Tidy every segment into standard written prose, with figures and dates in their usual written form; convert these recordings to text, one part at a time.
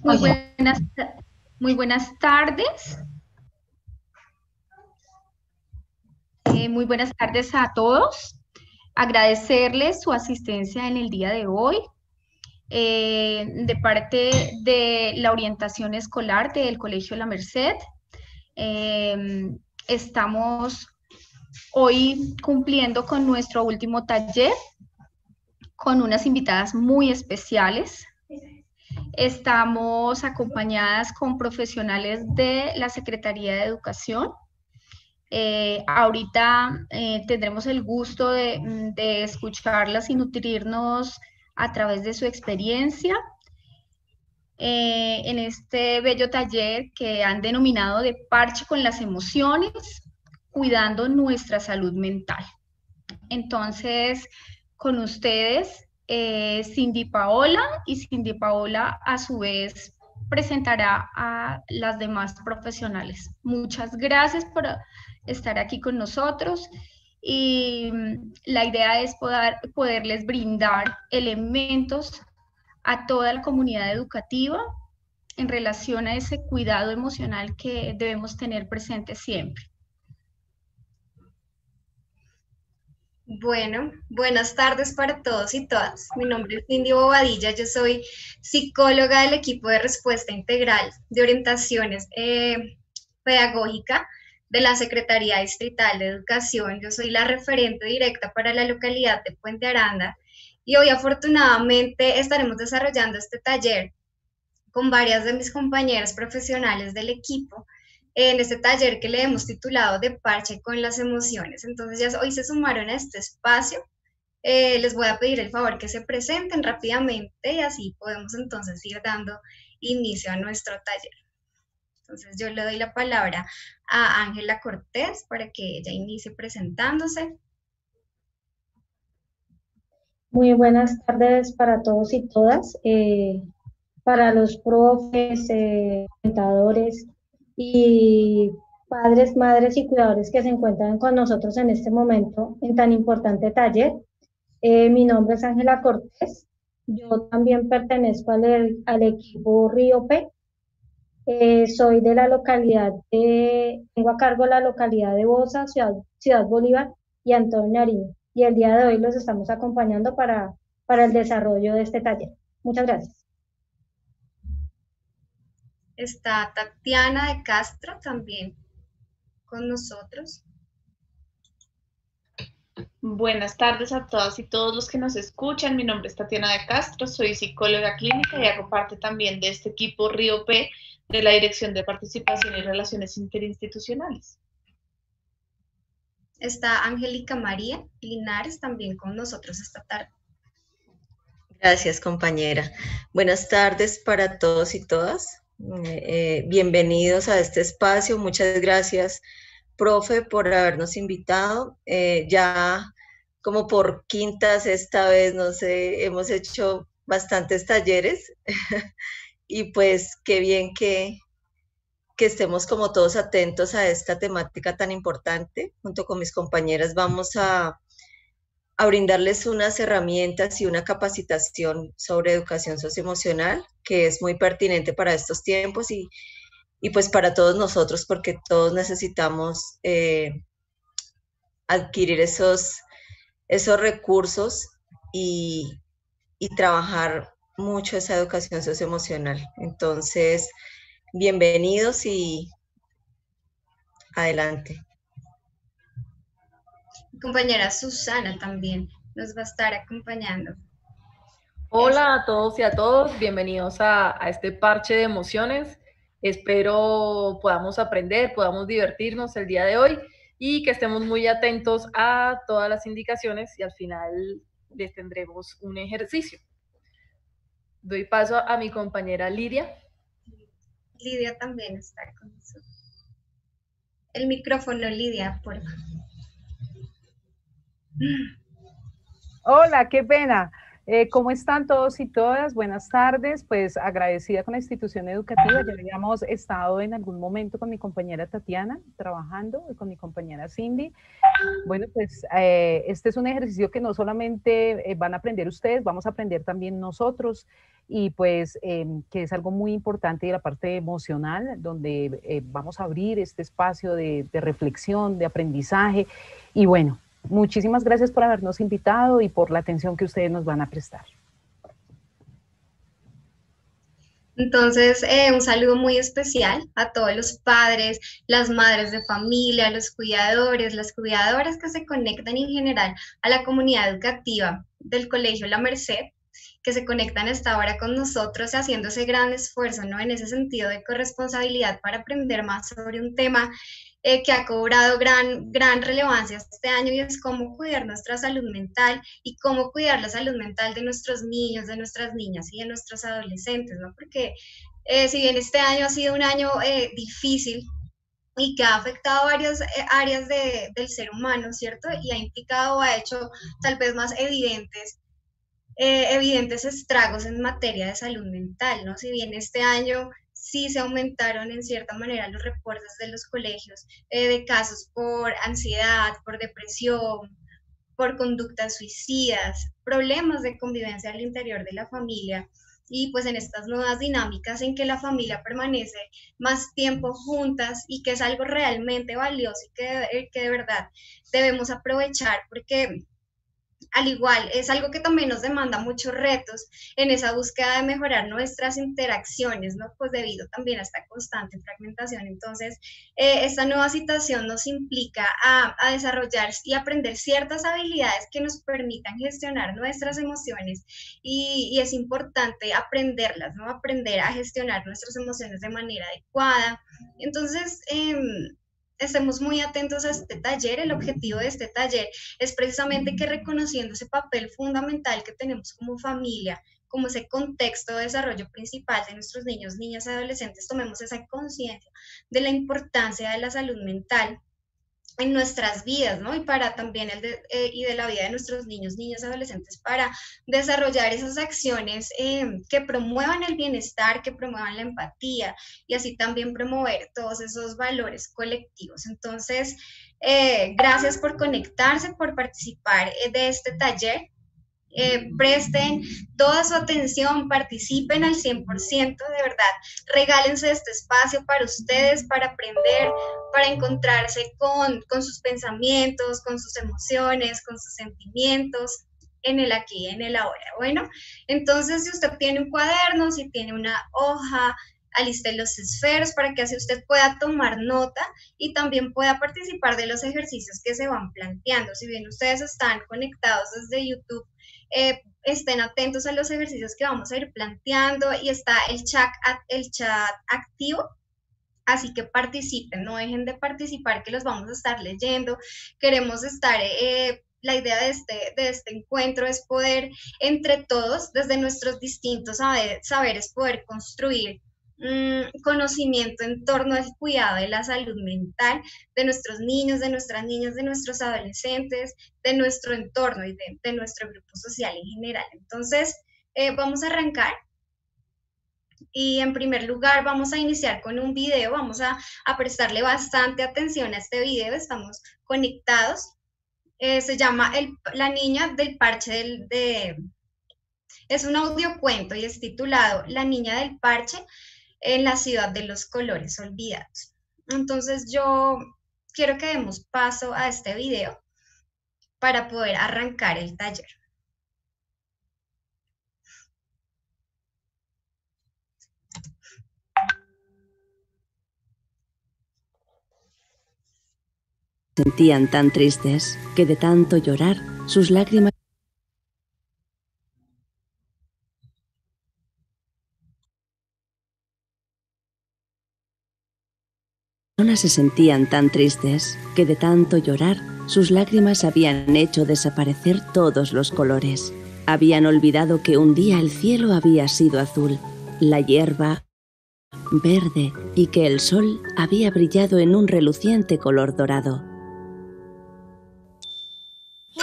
Muy buenas, muy buenas tardes. Muy buenas tardes a todos. Agradecerles su asistencia en el día de hoy. De parte de la orientación escolar del Colegio La Merced. Eh, Estamos hoy cumpliendo con nuestro último taller con unas invitadas muy especiales. Estamos acompañadas con profesionales de la Secretaría de Educación. Ahorita tendremos el gusto de escucharlas y nutrirnos a través de su experiencia en este bello taller que han denominado de Parche con las emociones, cuidando nuestra salud mental. Entonces, con ustedes, Cindy Paola, y Cindy Paola a su vez presentará a las demás profesionales. Muchas gracias por estar aquí con nosotros y la idea es poderles brindar elementos a toda la comunidad educativa en relación a ese cuidado emocional que debemos tener presente siempre. Bueno, buenas tardes para todos y todas. Mi nombre es Cindy Bobadilla, yo soy psicóloga del equipo de respuesta integral de orientaciones pedagógica de la Secretaría Distrital de Educación. Yo soy la referente directa para la localidad de Puente Aranda y hoy afortunadamente estaremos desarrollando este taller con varias de mis compañeras profesionales del equipo en este taller que le hemos titulado De Parche con las Emociones. Entonces ya hoy se sumaron a este espacio. Les voy a pedir el favor que se presenten rápidamente y así podemos entonces ir dando inicio a nuestro taller. Entonces yo le doy la palabra a Ángela Cortés para que ella inicie presentándose. Muy buenas tardes para todos y todas, para los profes, orientadores y padres, madres y cuidadores que se encuentran con nosotros en este momento en tan importante taller. Mi nombre es Ángela Cortés, yo también pertenezco al equipo Río P. Soy de la localidad tengo a cargo la localidad de Bosa, Ciudad Bolívar y Antonio Nariño. Y el día de hoy los estamos acompañando para el desarrollo de este taller. Muchas gracias. Está Tatiana de Castro también con nosotros. Buenas tardes a todas y todos los que nos escuchan. Mi nombre es Tatiana de Castro, soy psicóloga clínica y hago parte también de este equipo Río P de la Dirección de Participación y Relaciones Interinstitucionales. Está Angélica María Linares también con nosotros esta tarde. Gracias, compañera. Buenas tardes para todos y todas. Bienvenidos a este espacio. Muchas gracias, profe, por habernos invitado. Ya como por quinta, sexta vez, no sé, hemos hecho bastantes talleres y pues qué bien que estemos como todos atentos a esta temática tan importante. Junto con mis compañeras vamos a brindarles unas herramientas y una capacitación sobre educación socioemocional que es muy pertinente para estos tiempos y pues para todos nosotros porque todos necesitamos adquirir esos recursos y, y trabajar mucho esa educación socioemocional. Entonces, bienvenidos y adelante. Mi compañera Susana también nos va a estar acompañando. Hola a todos y a todos, bienvenidos a este parche de emociones. Espero podamos aprender, podamos divertirnos el día de hoy y que estemos muy atentos a todas las indicaciones y al final les tendremos un ejercicio. Doy paso a mi compañera Lidia. Lidia también está con nosotros. El micrófono, Lidia, por favor. Hola, qué pena. ¿Cómo están todos y todas? Buenas tardes, pues agradecida con la institución educativa. Ya habíamos estado en algún momento con mi compañera Tatiana trabajando y con mi compañera Cindy. Bueno, pues este es un ejercicio que no solamente van a aprender ustedes, vamos a aprender también nosotros y pues que es algo muy importante de la parte emocional, donde vamos a abrir este espacio de reflexión, de aprendizaje y bueno, muchísimas gracias por habernos invitado y por la atención que ustedes nos van a prestar. Entonces, un saludo muy especial a todos los padres, las madres de familia, los cuidadores, las cuidadoras que se conectan en general a la comunidad educativa del Colegio La Merced, que se conectan hasta ahora con nosotros haciendo ese gran esfuerzo, ¿no? En ese sentido de corresponsabilidad para aprender más sobre un tema que ha cobrado gran relevancia este año y es cómo cuidar nuestra salud mental y cómo cuidar la salud mental de nuestros niños, de nuestras niñas y de nuestros adolescentes, ¿no? Porque si bien este año ha sido un año difícil y que ha afectado varias áreas del ser humano, ¿cierto? Y ha implicado, ha hecho tal vez más evidentes estragos en materia de salud mental, ¿no? Si bien este año sí se aumentaron en cierta manera los reportes de los colegios de casos por ansiedad, por depresión, por conductas suicidas, problemas de convivencia al interior de la familia y pues en estas nuevas dinámicas en que la familia permanece más tiempo juntas y que es algo realmente valioso y que de verdad debemos aprovechar porque al igual, es algo que también nos demanda muchos retos en esa búsqueda de mejorar nuestras interacciones, ¿no? Pues debido también a esta constante fragmentación. Entonces, esta nueva situación nos implica a desarrollar y aprender ciertas habilidades que nos permitan gestionar nuestras emociones y es importante aprenderlas, ¿no? Aprender a gestionar nuestras emociones de manera adecuada. Entonces, estemos muy atentos a este taller. El objetivo de este taller es precisamente que reconociendo ese papel fundamental que tenemos como familia, como ese contexto de desarrollo principal de nuestros niños, niñas y adolescentes, tomemos esa conciencia de la importancia de la salud mental en nuestras vidas, ¿no? Y para también y de la vida de nuestros niños, niñas, adolescentes, para desarrollar esas acciones que promuevan el bienestar, que promuevan la empatía y así también promover todos esos valores colectivos. Entonces, gracias por conectarse, por participar de este taller. Presten toda su atención, participen al 100%, de verdad, regálense este espacio para ustedes, para aprender, para encontrarse con sus pensamientos, con sus emociones, con sus sentimientos, en el aquí y en el ahora. Bueno, entonces si usted tiene un cuaderno, si tiene una hoja, aliste los esferos para que así usted pueda tomar nota y también pueda participar de los ejercicios que se van planteando. Si bien ustedes están conectados desde YouTube, estén atentos a los ejercicios que vamos a ir planteando y está el chat activo, así que participen, no dejen de participar que los vamos a estar leyendo. Queremos estar, la idea de este encuentro es poder entre todos, desde nuestros distintos saberes, poder construir conocimiento en torno al cuidado de la salud mental de nuestros niños, de nuestras niñas, de nuestros adolescentes, de nuestro entorno y de nuestro grupo social en general. Entonces, vamos a arrancar y en primer lugar vamos a iniciar con un video, vamos a prestarle bastante atención a este video, estamos conectados. Se llama La niña del parche es un audiocuento y es titulado La niña del parche en la ciudad de los colores olvidados. Entonces yo quiero que demos paso a este video para poder arrancar el taller. Sentían tan tristes que de tanto llorar sus lágrimas se sentían tan tristes que de tanto llorar sus lágrimas habían hecho desaparecer todos los colores. Habían olvidado que un día el cielo había sido azul, la hierba verde y que el sol había brillado en un reluciente color dorado.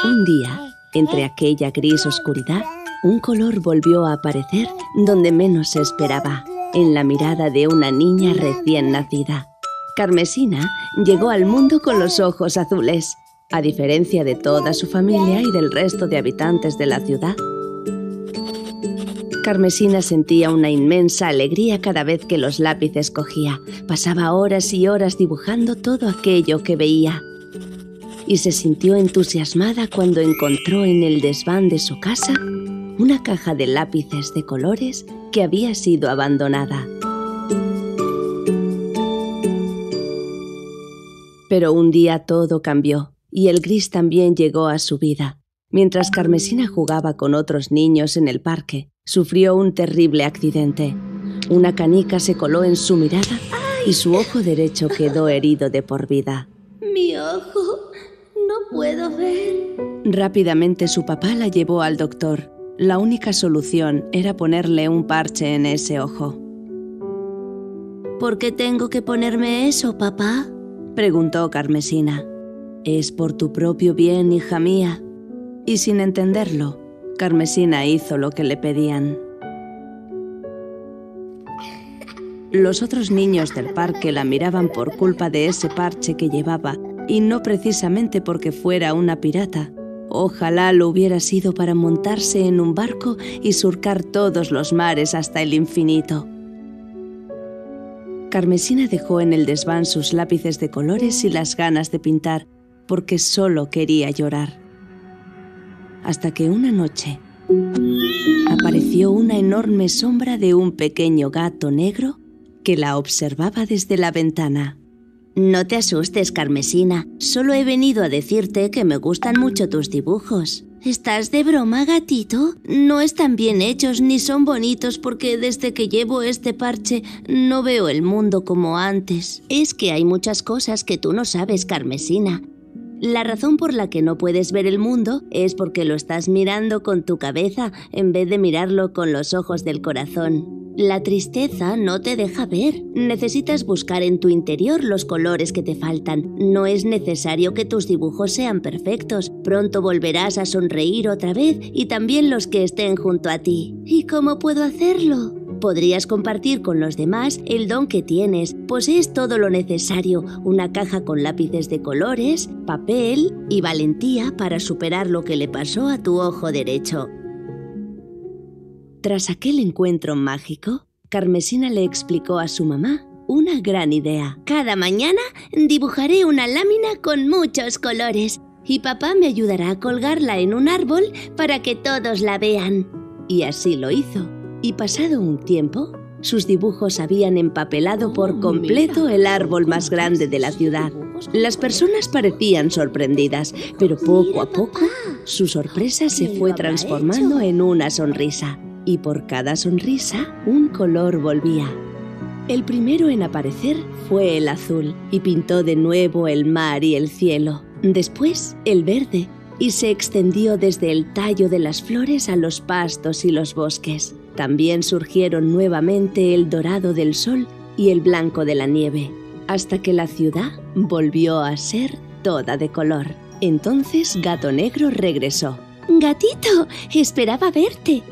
Un día, entre aquella gris oscuridad, un color volvió a aparecer donde menos se esperaba, en la mirada de una niña recién nacida. Carmesina llegó al mundo con los ojos azules, a diferencia de toda su familia y del resto de habitantes de la ciudad. Carmesina sentía una inmensa alegría cada vez que los lápices cogía. Pasaba horas y horas dibujando todo aquello que veía. Y se sintió entusiasmada cuando encontró en el desván de su casa una caja de lápices de colores que había sido abandonada. Pero un día todo cambió y el gris también llegó a su vida. Mientras Carmesina jugaba con otros niños en el parque, sufrió un terrible accidente. Una canica se coló en su mirada y su ojo derecho quedó herido de por vida. Mi ojo, no puedo ver. Rápidamente su papá la llevó al doctor. La única solución era ponerle un parche en ese ojo. ¿Por qué tengo que ponerme eso, papá?, preguntó Carmesina. Es por tu propio bien, hija mía. Y sin entenderlo, Carmesina hizo lo que le pedían. Los otros niños del parque la miraban por culpa de ese parche que llevaba, y no precisamente porque fuera una pirata. Ojalá lo hubiera sido para montarse en un barco y surcar todos los mares hasta el infinito. Carmesina dejó en el desván sus lápices de colores y las ganas de pintar, porque solo quería llorar. Hasta que una noche apareció una enorme sombra de un pequeño gato negro que la observaba desde la ventana. No te asustes, Carmesina. Solo he venido a decirte que me gustan mucho tus dibujos. ¿Estás de broma, gatito? No están bien hechos ni son bonitos porque desde que llevo este parche no veo el mundo como antes. Es que hay muchas cosas que tú no sabes, Carmesina. La razón por la que no puedes ver el mundo es porque lo estás mirando con tu cabeza en vez de mirarlo con los ojos del corazón. La tristeza no te deja ver. Necesitas buscar en tu interior los colores que te faltan. No es necesario que tus dibujos sean perfectos. Pronto volverás a sonreír otra vez y también los que estén junto a ti. ¿Y cómo puedo hacerlo? Podrías compartir con los demás el don que tienes. Posees todo lo necesario, una caja con lápices de colores, papel y valentía para superar lo que le pasó a tu ojo derecho. Tras aquel encuentro mágico, Carmesina le explicó a su mamá una gran idea. Cada mañana dibujaré una lámina con muchos colores y papá me ayudará a colgarla en un árbol para que todos la vean. Y así lo hizo. Y pasado un tiempo, sus dibujos habían empapelado por completo el árbol más grande de la ciudad. Las personas parecían sorprendidas, pero poco a poco su sorpresa se fue transformando en una sonrisa. Y por cada sonrisa, un color volvía. El primero en aparecer fue el azul, y pintó de nuevo el mar y el cielo. Después, el verde, y se extendió desde el tallo de las flores a los pastos y los bosques. También surgieron nuevamente el dorado del sol y el blanco de la nieve, hasta que la ciudad volvió a ser toda de color. Entonces Gato Negro regresó. ¡Gatito! Esperaba verte.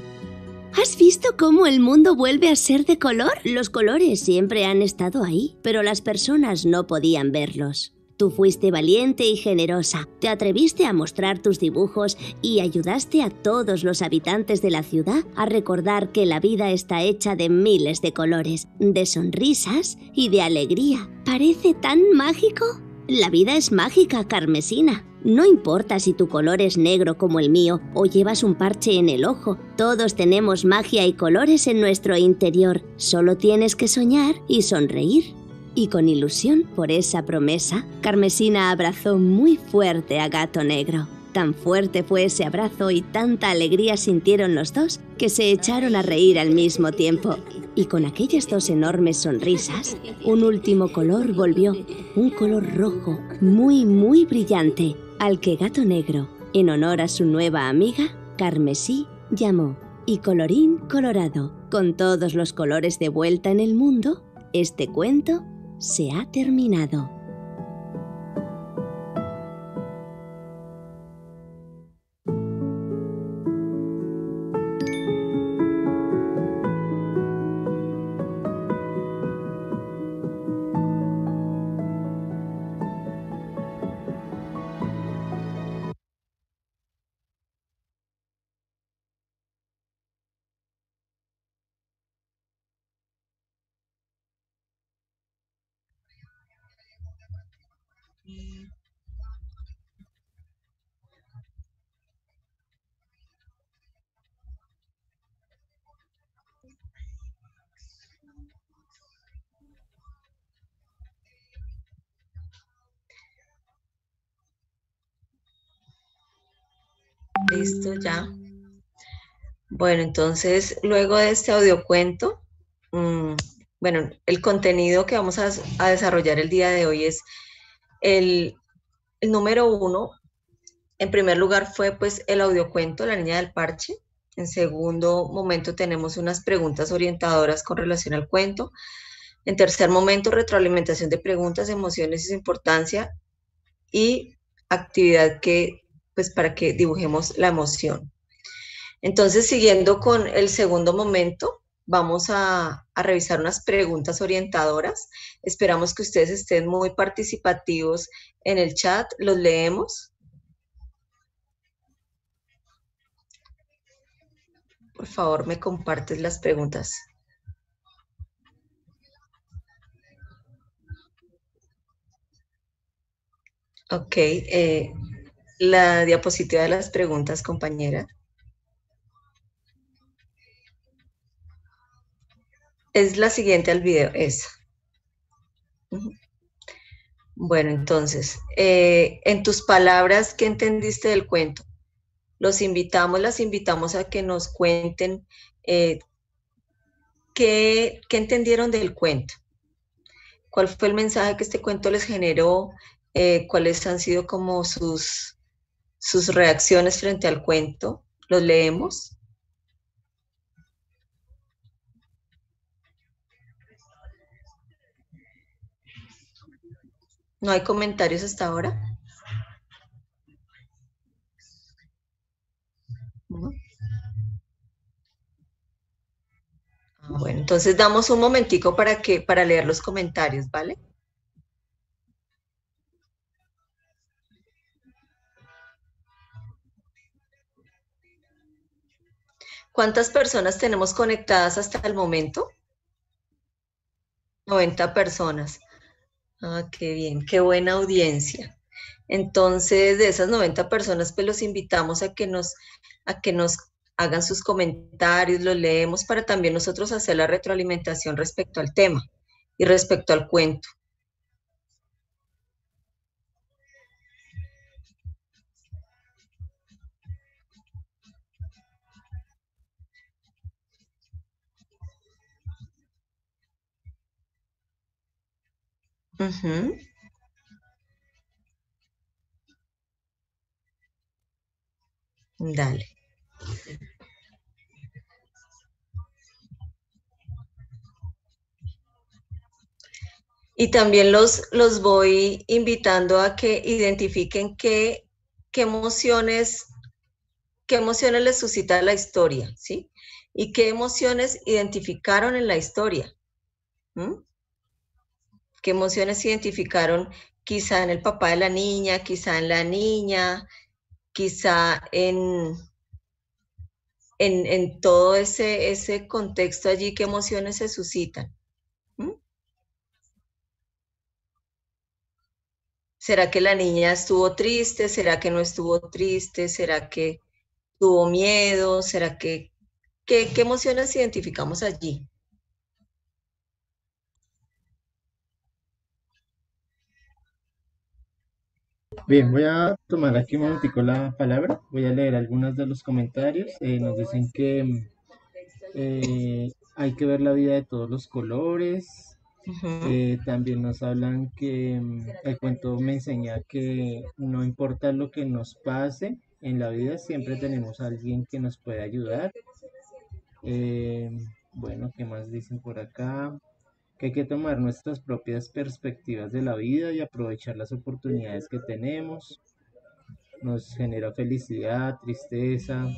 ¿Has visto cómo el mundo vuelve a ser de color? Los colores siempre han estado ahí, pero las personas no podían verlos. Tú fuiste valiente y generosa, te atreviste a mostrar tus dibujos y ayudaste a todos los habitantes de la ciudad a recordar que la vida está hecha de miles de colores, de sonrisas y de alegría. ¿Parece tan mágico? La vida es mágica, Carmesina. No importa si tu color es negro como el mío o llevas un parche en el ojo, todos tenemos magia y colores en nuestro interior. Solo tienes que soñar y sonreír. Y con ilusión por esa promesa, Carmesina abrazó muy fuerte a Gato Negro. Tan fuerte fue ese abrazo y tanta alegría sintieron los dos que se echaron a reír al mismo tiempo. Y con aquellas dos enormes sonrisas, un último color volvió, un color rojo, muy, muy brillante, al que Gato Negro, en honor a su nueva amiga, Carmesí, llamó. Y colorín colorado, con todos los colores de vuelta en el mundo, este cuento se ha terminado. Listo, ya. Bueno, entonces, luego de este audiocuento, bueno, el contenido que vamos a desarrollar el día de hoy es el número 1. En primer lugar fue pues el audiocuento, La Niña del Parche. En segundo momento tenemos unas preguntas orientadoras con relación al cuento. En tercer momento, retroalimentación de preguntas, emociones y su importancia y actividad pues para que dibujemos la emoción. Entonces, siguiendo con el segundo momento, vamos a revisar unas preguntas orientadoras. Esperamos que ustedes estén muy participativos en el chat. ¿Los leemos? Por favor, me compartes las preguntas. Ok, la diapositiva de las preguntas, compañera. Es la siguiente al video, esa. Bueno, entonces, en tus palabras, ¿qué entendiste del cuento? Las invitamos a que nos cuenten qué entendieron del cuento. ¿Cuál fue el mensaje que este cuento les generó? ¿Cuáles han sido como sus reacciones frente al cuento? ¿Los leemos? ¿No hay comentarios hasta ahora? ¿No? Bueno, entonces damos un momentico para leer los comentarios, ¿vale? ¿Cuántas personas tenemos conectadas hasta el momento? 90 personas. Ah, qué bien, qué buena audiencia. Entonces, de esas 90 personas, pues los invitamos a que nos hagan sus comentarios, los leemos para también nosotros hacer la retroalimentación respecto al tema y respecto al cuento. Uh-huh. Dale. Y también los voy invitando a que identifiquen qué emociones les suscita la historia, ¿sí? Y qué emociones identificaron en la historia. ¿Mm? ¿Qué emociones identificaron quizá en el papá de la niña, quizá en la niña, quizá en todo ese contexto allí? ¿Qué emociones se suscitan? ¿Mm? ¿Será que la niña estuvo triste? ¿Será que no estuvo triste? ¿Será que tuvo miedo? ¿Será que qué emociones identificamos allí? Bien, voy a tomar aquí un momentico la palabra, voy a leer algunos de los comentarios. Nos dicen que hay que ver la vida de todos los colores. También nos hablan que el cuento me enseña que no importa lo que nos pase en la vida, siempre tenemos a alguien que nos puede ayudar. Bueno, ¿qué más dicen por acá? Que hay que tomar nuestras propias perspectivas de la vida y aprovechar las oportunidades que tenemos. Nos genera felicidad, tristeza,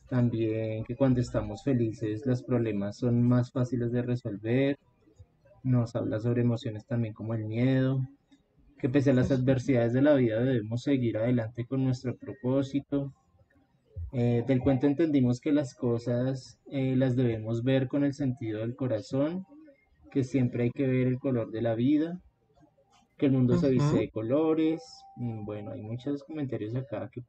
también que cuando estamos felices los problemas son más fáciles de resolver. Nos habla sobre emociones también como el miedo, que pese a las adversidades de la vida debemos seguir adelante con nuestro propósito. Del cuento entendimos que las cosas las debemos ver con el sentido del corazón, que siempre hay que ver el color de la vida, que el mundo se viste de colores. Bueno, hay muchos comentarios acá que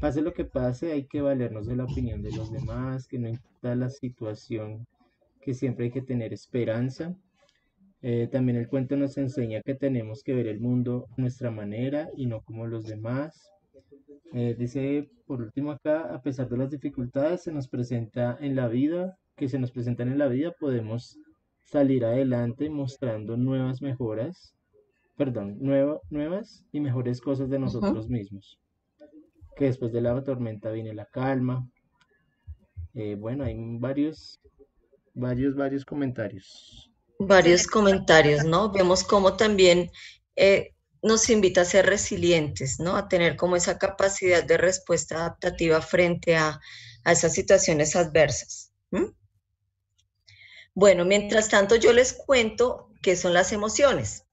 pase lo que pase, hay que valernos de la opinión de los demás, que no importa la situación, que siempre hay que tener esperanza. También el cuento nos enseña que tenemos que ver el mundo a nuestra manera y no como los demás. Dice por último acá, a pesar de las dificultades que se nos presentan en la vida, podemos salir adelante mostrando nuevas y mejores cosas de nosotros mismos. Que después de la tormenta viene la calma. Bueno, hay varios comentarios. Varios comentarios, ¿no? Vemos cómo también nos invita a ser resilientes, ¿no? A tener como esa capacidad de respuesta adaptativa frente a esas situaciones adversas. Bueno, mientras tanto yo les cuento qué son las emociones.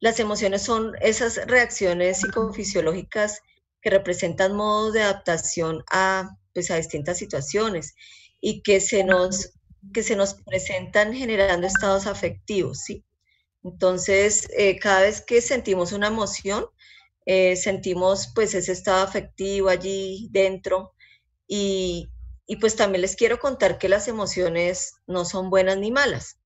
Las emociones son esas reacciones psicofisiológicas que representan modos de adaptación a distintas situaciones y que se nos presentan generando estados afectivos, ¿sí? Entonces, cada vez que sentimos una emoción, sentimos pues ese estado afectivo allí dentro y pues también les quiero contar que las emociones no son buenas ni malas.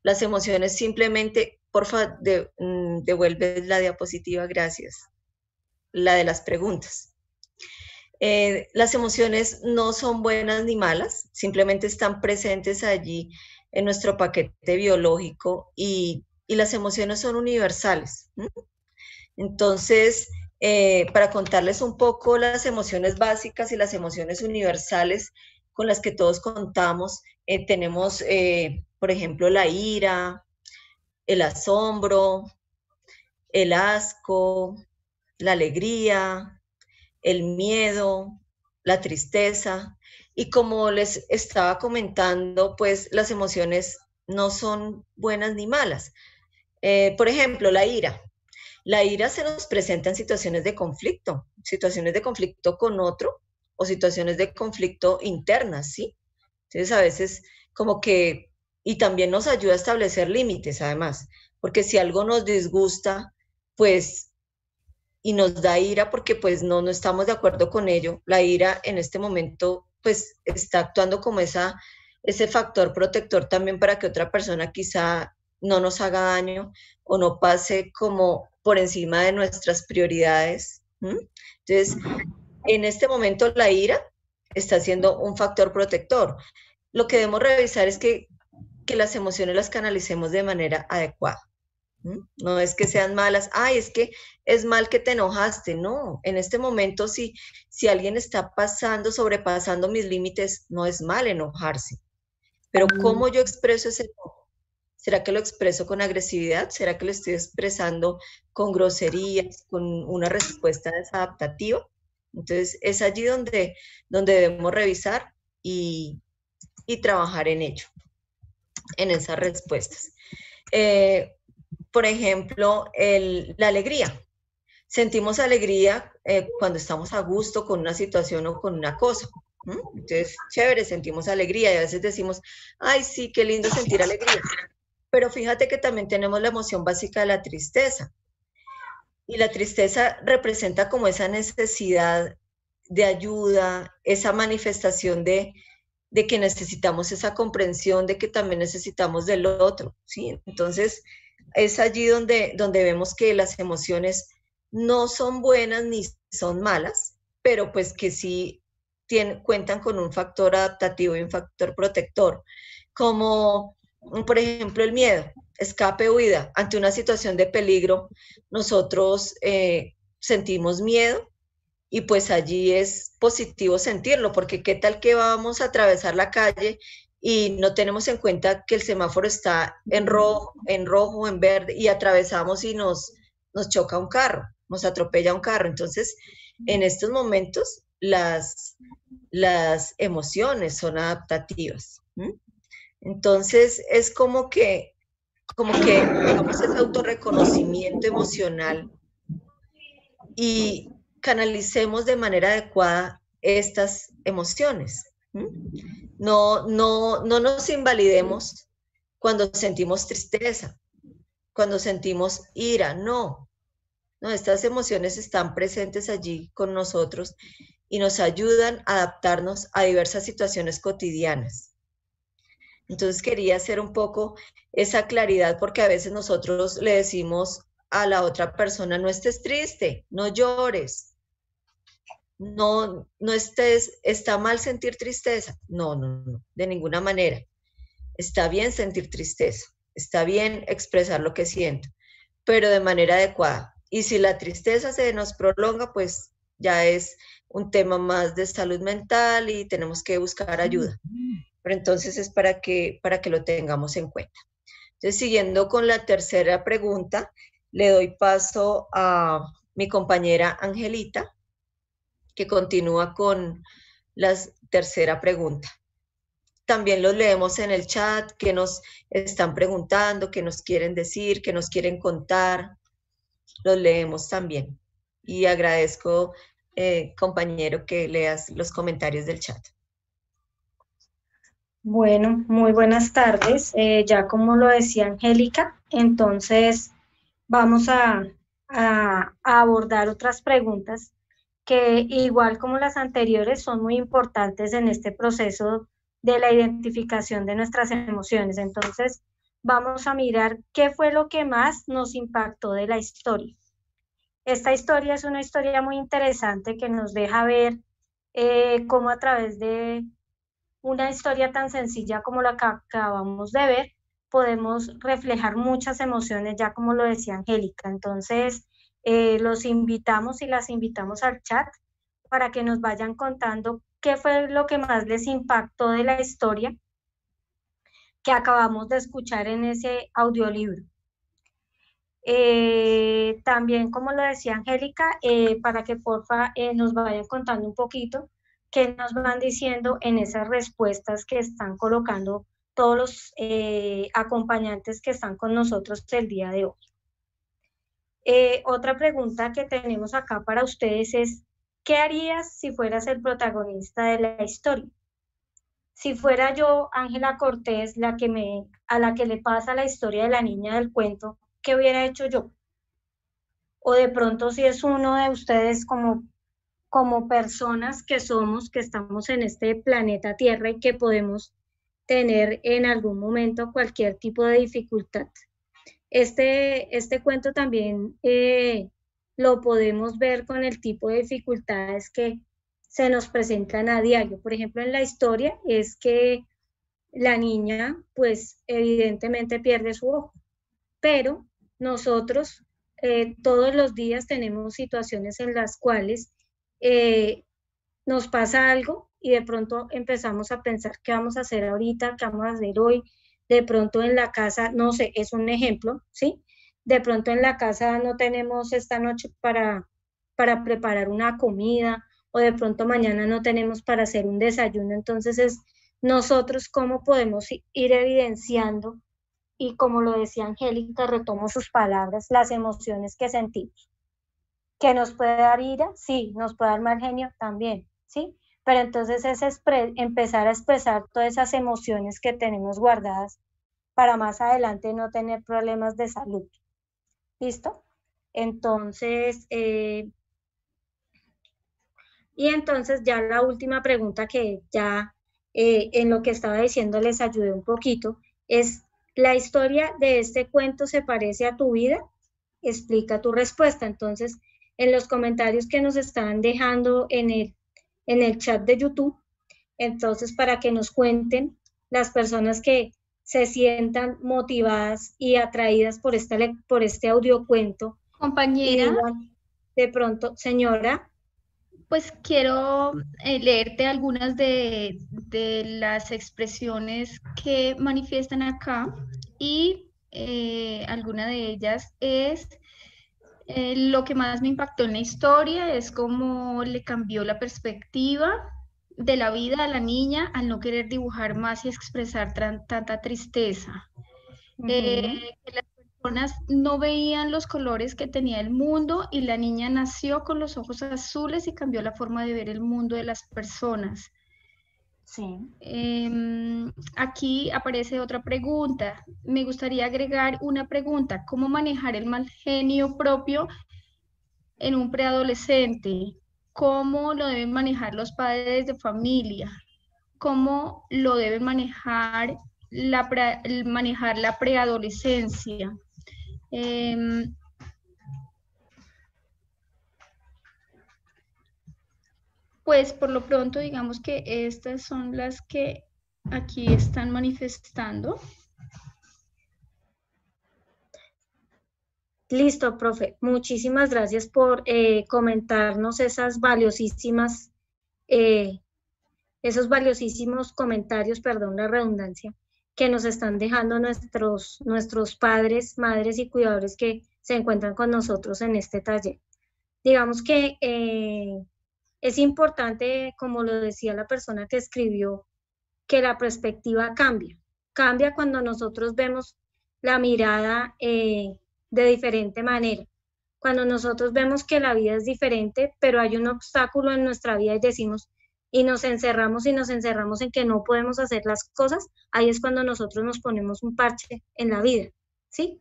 Las emociones simplemente, porfa, devuelve la diapositiva, gracias. La de las preguntas. Las emociones no son buenas ni malas, simplemente están presentes allí en nuestro paquete biológico y las emociones son universales. Entonces, para contarles un poco las emociones básicas y las emociones universales con las que todos contamos, tenemos, por ejemplo, la ira, el asombro, el asco, la alegría, el miedo, la tristeza. Y como les estaba comentando, pues las emociones no son buenas ni malas. Por ejemplo, la ira. La ira se nos presenta en situaciones de conflicto con otro o situaciones de conflicto internas, ¿sí? Entonces a veces como que, y también nos ayuda a establecer límites además, porque si algo nos disgusta, pues, y nos da ira porque pues no estamos de acuerdo con ello, la ira en este momento pues está actuando como ese factor protector también para que otra persona quizá no nos haga daño o no pase como por encima de nuestras prioridades. Entonces, en este momento la ira está siendo un factor protector. Lo que debemos revisar es que las emociones las canalicemos de manera adecuada. No es que sean malas, es que es mal que te enojaste, no, en este momento si alguien está sobrepasando mis límites, no es mal enojarse, pero ¿cómo yo expreso ese enojo? ¿Será que lo expreso con agresividad? ¿Será que lo estoy expresando con groserías, con una respuesta desadaptativa? Entonces es allí donde debemos revisar y trabajar en ello, en esas respuestas. Por ejemplo, la alegría. Sentimos alegría cuando estamos a gusto con una situación o con una cosa. Entonces, chévere, sentimos alegría y a veces decimos, ay, sí, qué lindo sentir alegría. Pero fíjate que también tenemos la emoción básica de la tristeza. Y la tristeza representa como esa necesidad de ayuda, esa manifestación de que necesitamos esa comprensión, de que también necesitamos del otro, ¿sí? Entonces, es allí donde vemos que las emociones no son buenas ni son malas, pero pues que sí cuentan con un factor adaptativo y un factor protector, como por ejemplo el miedo, escape, huida. Ante una situación de peligro, nosotros sentimos miedo y pues allí es positivo sentirlo, porque qué tal que vamos a atravesar la calle y no tenemos en cuenta que el semáforo está en rojo, en verde, y atravesamos y nos choca un carro, nos atropella un carro. Entonces, en estos momentos, las emociones son adaptativas. Entonces, es como que hagamos ese autorreconocimiento emocional y canalicemos de manera adecuada estas emociones. No nos invalidemos cuando sentimos tristeza. cuando sentimos ira, no, estas emociones están presentes allí con nosotros y nos ayudan a adaptarnos a diversas situaciones cotidianas. Entonces quería hacer un poco esa claridad porque a veces nosotros le decimos a la otra persona, no estés triste, no llores, no estés, está mal sentir tristeza. No, de ninguna manera. Está bien sentir tristeza, está bien expresar lo que siento, pero de manera adecuada. Y si la tristeza se nos prolonga, pues ya es un tema más de salud mental y tenemos que buscar ayuda. Pero entonces es para que lo tengamos en cuenta. Entonces, siguiendo con la tercera pregunta, le doy paso a mi compañera Angelita, que continúa con la tercera pregunta. También los leemos en el chat, que nos están preguntando, que nos quieren decir, que nos quieren contar. Los leemos también. Y agradezco, compañero, que leas los comentarios del chat. Bueno, muy buenas tardes. Ya como lo decía Angélica, entonces vamos a abordar otras preguntas que, igual como las anteriores, son muy importantes en este proceso de la identificación de nuestras emociones. Entonces, vamos a mirar qué fue lo que más nos impactó de la historia. Esta historia es una historia muy interesante que nos deja ver cómo a través de una historia tan sencilla como la que acabamos de ver, podemos reflejar muchas emociones, ya como lo decía Angélica. Entonces, los invitamos y las invitamos al chat para que nos vayan contando qué fue lo que más les impactó de la historia que acabamos de escuchar en ese audiolibro. También, como lo decía Angélica, para que porfa nos vayan contando un poquito qué nos van diciendo en esas respuestas que están colocando todos los acompañantes que están con nosotros el día de hoy. Otra pregunta que tenemos acá para ustedes es, ¿qué harías si fueras el protagonista de la historia? Si fuera yo, Ángela Cortés, a la que le pasa la historia de la niña del cuento, ¿qué hubiera hecho yo? O de pronto si es uno de ustedes como personas que somos, que estamos en este planeta Tierra y que podemos tener en algún momento cualquier tipo de dificultad. Este cuento también lo podemos ver con el tipo de dificultades que se nos presentan a diario. Por ejemplo, en la historia es que la niña, pues evidentemente pierde su ojo, pero nosotros todos los días tenemos situaciones en las cuales nos pasa algo y de pronto empezamos a pensar qué vamos a hacer ahorita, qué vamos a hacer hoy. De pronto en la casa, no sé, es un ejemplo, ¿sí? De pronto en la casa no tenemos esta noche para preparar una comida, o de pronto mañana no tenemos para hacer un desayuno. Entonces es nosotros cómo podemos ir evidenciando, y como lo decía Angélica, retomo sus palabras, las emociones que sentimos. ¿Que nos puede dar ira? Sí. ¿Nos puede dar mal genio? También, ¿sí? Pero entonces es empezar a expresar todas esas emociones que tenemos guardadas para más adelante no tener problemas de salud. ¿Listo? Entonces, y entonces ya la última pregunta que ya en lo que estaba diciendo les ayudé un poquito, es, ¿la historia de este cuento se parece a tu vida? Explica tu respuesta. Entonces, en los comentarios que nos están dejando en el chat de YouTube, entonces para que nos cuenten las personas que se sientan motivadas y atraídas por este audiocuento. Compañera. De pronto, señora. Pues quiero leerte algunas de las expresiones que manifiestan acá, y alguna de ellas es lo que más me impactó en la historia, es cómo le cambió la perspectiva de la vida a la niña al no querer dibujar más y expresar tanta tristeza. Que las personas no veían los colores que tenía el mundo y la niña nació con los ojos azules y cambió la forma de ver el mundo de las personas. Sí. Aquí aparece otra pregunta. Me gustaría agregar una pregunta. ¿Cómo manejar el mal genio propio en un preadolescente? ¿Cómo lo deben manejar los padres de familia? ¿Cómo lo deben manejar manejar la preadolescencia? Pues por lo pronto digamos que estas son las que aquí están manifestando. Listo, profe. Muchísimas gracias por comentarnos esas valiosísimas, esos valiosísimos comentarios, perdón la redundancia, que nos están dejando nuestros padres, madres y cuidadores que se encuentran con nosotros en este taller. Digamos que es importante, como lo decía la persona que escribió, que la perspectiva cambia. Cambia cuando nosotros vemos la mirada de diferente manera. Cuando nosotros vemos que la vida es diferente, pero hay un obstáculo en nuestra vida y decimos, y nos encerramos en que no podemos hacer las cosas, ahí es cuando nosotros nos ponemos un parche en la vida, ¿sí?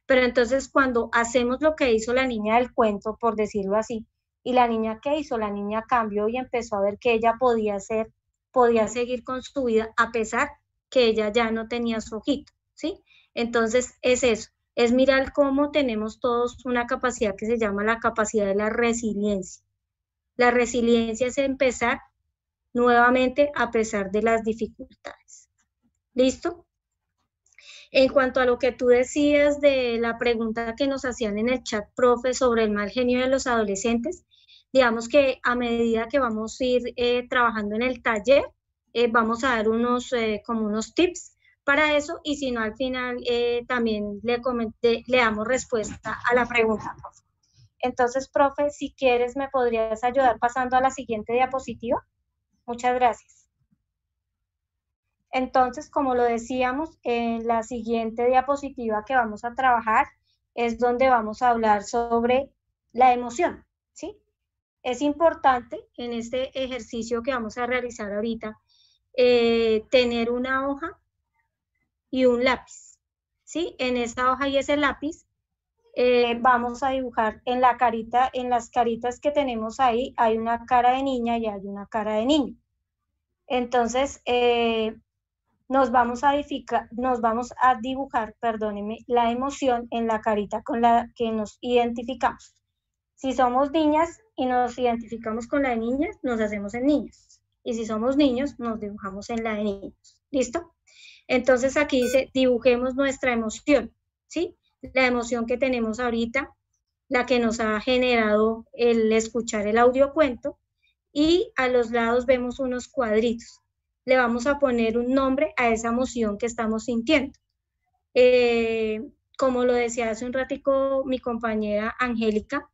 Pero entonces cuando hacemos lo que hizo la niña del cuento, por decirlo así, y la niña ¿qué hizo? La niña cambió y empezó a ver que ella podía seguir con su vida a pesar que ella ya no tenía su ojito, ¿sí? Entonces es eso, es mirar cómo tenemos todos una capacidad que se llama la capacidad de la resiliencia. La resiliencia es empezar nuevamente a pesar de las dificultades. ¿Listo? En cuanto a lo que tú decías de la pregunta que nos hacían en el chat, profe, sobre el mal genio de los adolescentes, digamos que a medida que vamos a ir trabajando en el taller, vamos a dar como unos tips para eso, y si no, al final también le damos respuesta a la pregunta. Entonces, profe, si quieres, ¿me podrías ayudar pasando a la siguiente diapositiva? Muchas gracias. Entonces, como lo decíamos, en la siguiente diapositiva que vamos a trabajar es donde vamos a hablar sobre la emoción, ¿sí? Es importante en este ejercicio que vamos a realizar ahorita tener una hoja y un lápiz, ¿sí? En esa hoja y ese lápiz vamos a dibujar en la carita, en las caritas que tenemos ahí, hay una cara de niña y hay una cara de niño. Entonces, nos vamos a dibujar, perdónenme, la emoción en la carita con la que nos identificamos. Si somos niñas y nos identificamos con la de niñas, nos hacemos en niñas. Y si somos niños, nos dibujamos en la de niños. ¿Listo? Entonces aquí dice, dibujemos nuestra emoción, ¿sí? La emoción que tenemos ahorita, la que nos ha generado el escuchar el audiocuento, y a los lados vemos unos cuadritos. Le vamos a poner un nombre a esa emoción que estamos sintiendo. Como lo decía hace un ratico mi compañera Angélica,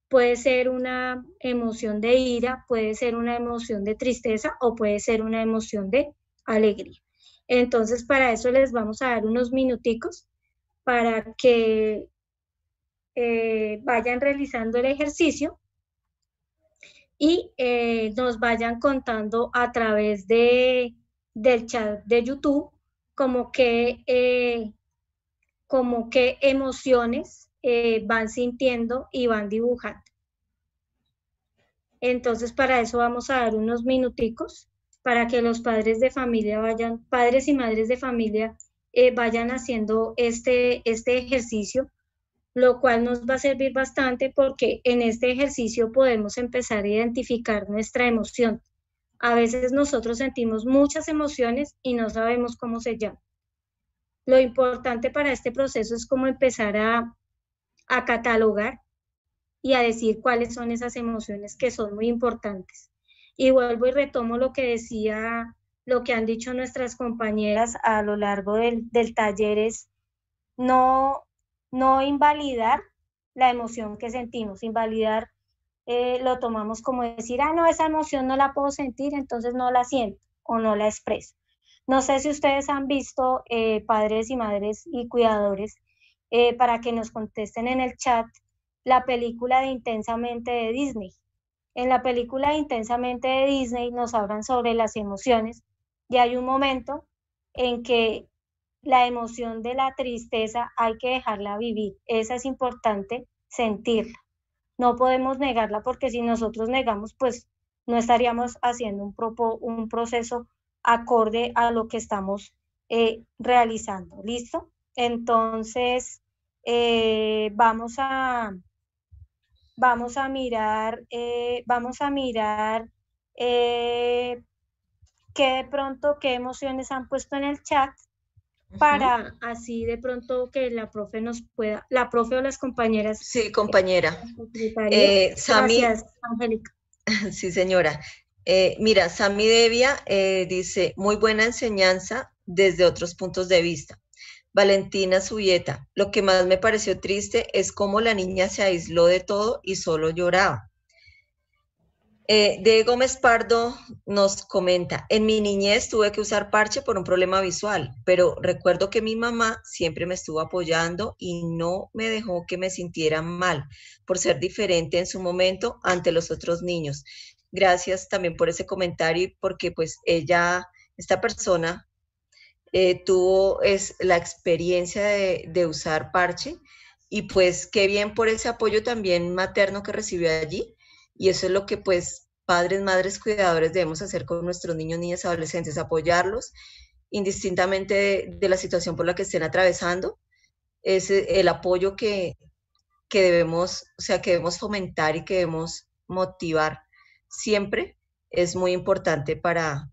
puede ser una emoción de ira, puede ser una emoción de tristeza o puede ser una emoción de alegría. Entonces, para eso les vamos a dar unos minuticos para que vayan realizando el ejercicio y nos vayan contando a través del chat de YouTube como qué emociones van sintiendo y van dibujando. Entonces, para eso vamos a dar unos minuticos para que los padres de familia padres y madres de familia vayan haciendo este ejercicio, lo cual nos va a servir bastante porque en este ejercicio podemos empezar a identificar nuestra emoción. A veces nosotros sentimos muchas emociones y no sabemos cómo se llaman. Lo importante para este proceso es cómo empezar a catalogar y a decir cuáles son esas emociones que son muy importantes. Y vuelvo y retomo lo que han dicho nuestras compañeras a lo largo del taller, es no invalidar la emoción que sentimos. Invalidar lo tomamos como decir, no, esa emoción no la puedo sentir, entonces no la siento o no la expreso. No sé si ustedes han visto, padres y madres y cuidadores, para que nos contesten en el chat, la película de Intensamente de Disney. En la película de Intensamente de Disney nos hablan sobre las emociones y hay un momento en que la emoción de la tristeza hay que dejarla vivir. Esa es importante sentirla. No podemos negarla porque si nosotros negamos, pues no estaríamos haciendo un proceso acorde a lo que estamos realizando. ¿Listo? Entonces, vamos a mirar, qué de pronto, qué emociones han puesto en el chat para así de pronto que la profe nos pueda, la profe o las compañeras. Sí, compañera. Sami, gracias, Angélica. Sí, señora. Mira, Sami Devia dice, muy buena enseñanza desde otros puntos de vista. Valentina Subieta, lo que más me pareció triste es cómo la niña se aisló de todo y solo lloraba. De Gómez Pardo nos comenta, en mi niñez tuve que usar parche por un problema visual, pero recuerdo que mi mamá siempre me estuvo apoyando y no me dejó que me sintiera mal por ser diferente en su momento ante los otros niños. Gracias también por ese comentario y porque pues esta persona tuvo la experiencia de usar parche y pues qué bien por ese apoyo también materno que recibió allí. Y eso es lo que pues padres, madres, cuidadores debemos hacer con nuestros niños, niñas, adolescentes, apoyarlos indistintamente de la situación por la que estén atravesando. Es el apoyo que debemos, o sea, que debemos fomentar y que debemos motivar siempre es muy importante para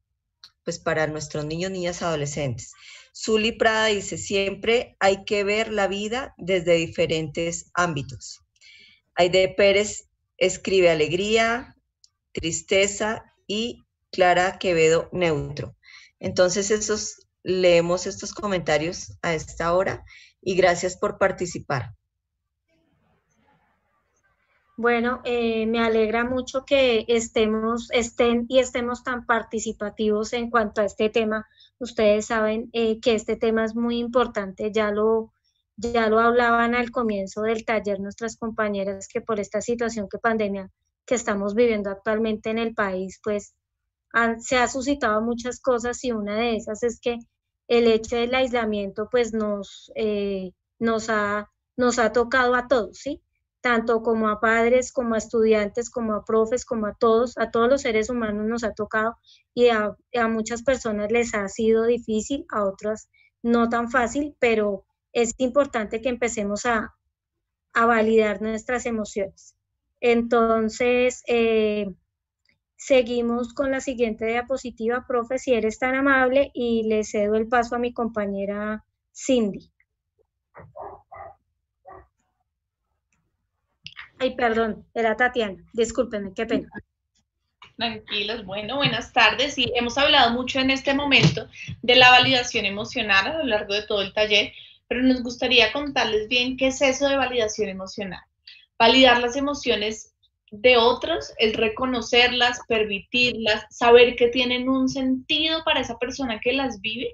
nuestros niños, niñas, adolescentes. Zuli Prada dice, siempre hay que ver la vida desde diferentes ámbitos. Aide Pérez escribe alegría, tristeza y Clara Quevedo neutro. Entonces leemos estos comentarios a esta hora y gracias por participar. Bueno, me alegra mucho que estemos tan participativos en cuanto a este tema. Ustedes saben que este tema es muy importante, ya lo hablaban al comienzo del taller nuestras compañeras, que por esta situación pandemia que estamos viviendo actualmente en el país, pues se ha suscitado muchas cosas y una de esas es que el hecho del aislamiento pues nos ha tocado a todos, ¿sí? Tanto como a padres, como a estudiantes, como a profes, como a todos los seres humanos nos ha tocado y a muchas personas les ha sido difícil, a otras no tan fácil, pero es importante que empecemos a validar nuestras emociones. Entonces, seguimos con la siguiente diapositiva, profe, si eres tan amable, y le cedo el paso a mi compañera Cindy. Ay, perdón, era Tatiana, discúlpenme, qué pena. Tranquilos, bueno, buenas tardes. Sí, hemos hablado mucho en este momento de la validación emocional a lo largo de todo el taller, pero nos gustaría contarles bien qué es eso de validación emocional. Validar las emociones de otros es reconocerlas, permitirlas, saber que tienen un sentido para esa persona que las vive.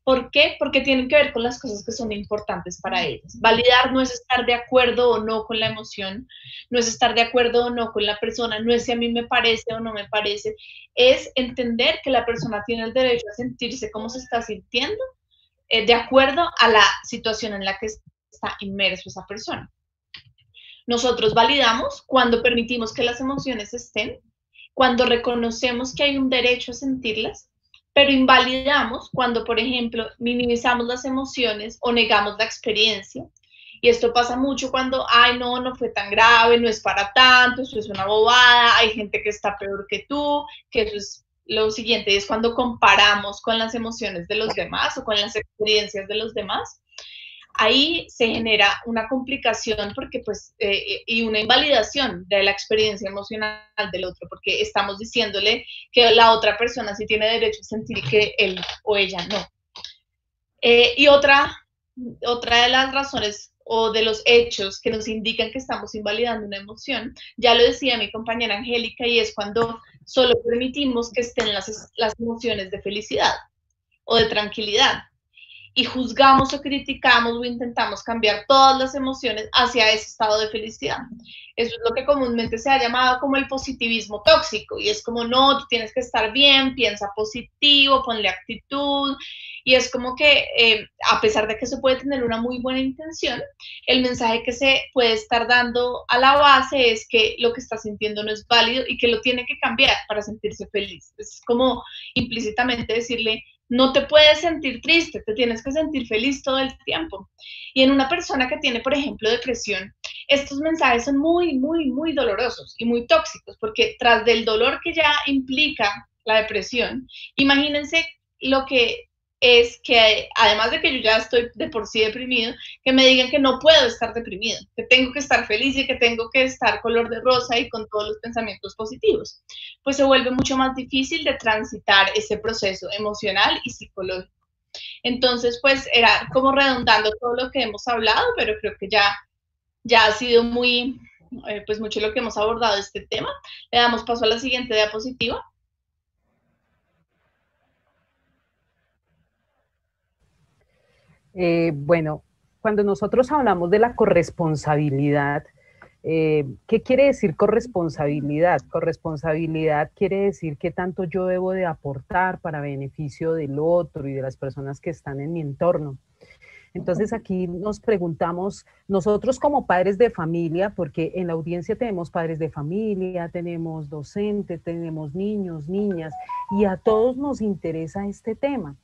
¿Por qué? Porque tienen que ver con las cosas que son importantes para ellas. Validar no es estar de acuerdo o no con la emoción, no es estar de acuerdo o no con la persona, no es si a mí me parece o no me parece, es entender que la persona tiene el derecho a sentirse como se está sintiendo de acuerdo a la situación en la que está inmerso esa persona. Nosotros validamos cuando permitimos que las emociones estén, cuando reconocemos que hay un derecho a sentirlas, pero invalidamos cuando, por ejemplo, minimizamos las emociones o negamos la experiencia. Y esto pasa mucho cuando, ay, no fue tan grave, no es para tanto, eso es una bobada, hay gente que está peor que tú, que eso es lo siguiente, es cuando comparamos con las emociones de los demás o con las experiencias de los demás. Ahí se genera una complicación porque, pues, y una invalidación de la experiencia emocional del otro, porque estamos diciéndole que la otra persona sí tiene derecho a sentir que él o ella no. Y otra de las razones o de los hechos que nos indican que estamos invalidando una emoción, ya lo decía mi compañera Angélica, y es cuando solo permitimos que estén las emociones de felicidad o de tranquilidad. y juzgamos o criticamos o intentamos cambiar todas las emociones hacia ese estado de felicidad. Eso es lo que comúnmente se ha llamado como el positivismo tóxico, y es como, no, tú tienes que estar bien, piensa positivo, ponle actitud, y es como que a pesar de que eso puede tener una muy buena intención, el mensaje que se puede estar dando a la base es que lo que está sintiendo no es válido y que lo tiene que cambiar para sentirse feliz. Es como implícitamente decirle, no te puedes sentir triste, te tienes que sentir feliz todo el tiempo. Y en una persona que tiene, por ejemplo, depresión, estos mensajes son muy, muy, muy dolorosos y muy tóxicos, porque tras del dolor que ya implica la depresión, imagínense lo que es que, además de que yo ya estoy de por sí deprimido, que me digan que no puedo estar deprimido, que tengo que estar feliz y que tengo que estar color de rosa y con todos los pensamientos positivos. Pues se vuelve mucho más difícil de transitar ese proceso emocional y psicológico. Entonces, pues era como redundando todo lo que hemos hablado, pero creo que ya ha sido muy, pues mucho lo que hemos abordado este tema. Le damos paso a la siguiente diapositiva. Bueno, cuando nosotros hablamos de la corresponsabilidad, ¿qué quiere decir corresponsabilidad? Corresponsabilidad quiere decir qué tanto yo debo de aportar para beneficio del otro y de las personas que están en mi entorno. Entonces aquí nos preguntamos, nosotros como padres de familia, porque en la audiencia tenemos padres de familia, tenemos docentes, tenemos niños, niñas, y a todos nos interesa este tema.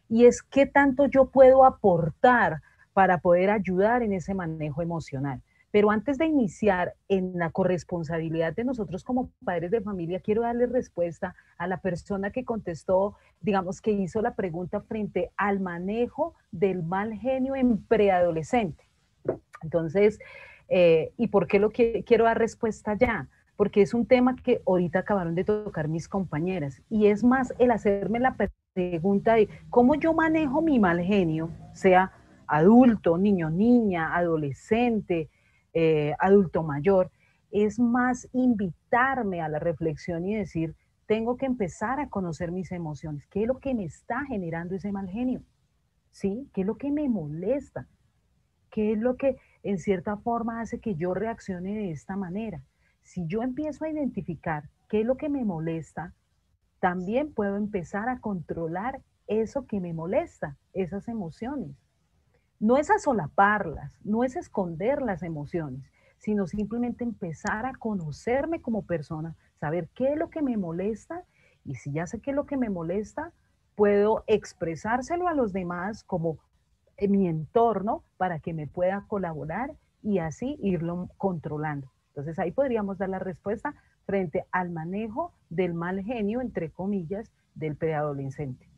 Y es qué tanto yo puedo aportar para poder ayudar en ese manejo emocional. Pero antes de iniciar en la corresponsabilidad de nosotros como padres de familia, quiero darle respuesta a la persona que contestó, digamos, que hizo la pregunta frente al manejo del mal genio en preadolescente. Entonces, ¿y por qué quiero dar respuesta ya? Porque es un tema que ahorita acabaron de tocar mis compañeras, y es más el hacerme la pregunta de cómo yo manejo mi mal genio, sea adulto, niño, niña, adolescente, adulto mayor, es más invitarme a la reflexión y decir, tengo que empezar a conocer mis emociones, qué es lo que me está generando ese mal genio, ¿sí? ¿Qué es lo que me molesta? ¿Qué es lo que en cierta forma hace que yo reaccione de esta manera? Si yo empiezo a identificar qué es lo que me molesta, también puedo empezar a controlar eso que me molesta, esas emociones. No es asolaparlas, no es esconder las emociones, sino simplemente empezar a conocerme como persona, saber qué es lo que me molesta, y si ya sé qué es lo que me molesta, puedo expresárselo a los demás como en mi entorno para que me pueda colaborar y así irlo controlando. Entonces ahí podríamos dar la respuesta frente al manejo del mal genio, entre comillas, del preadolescente.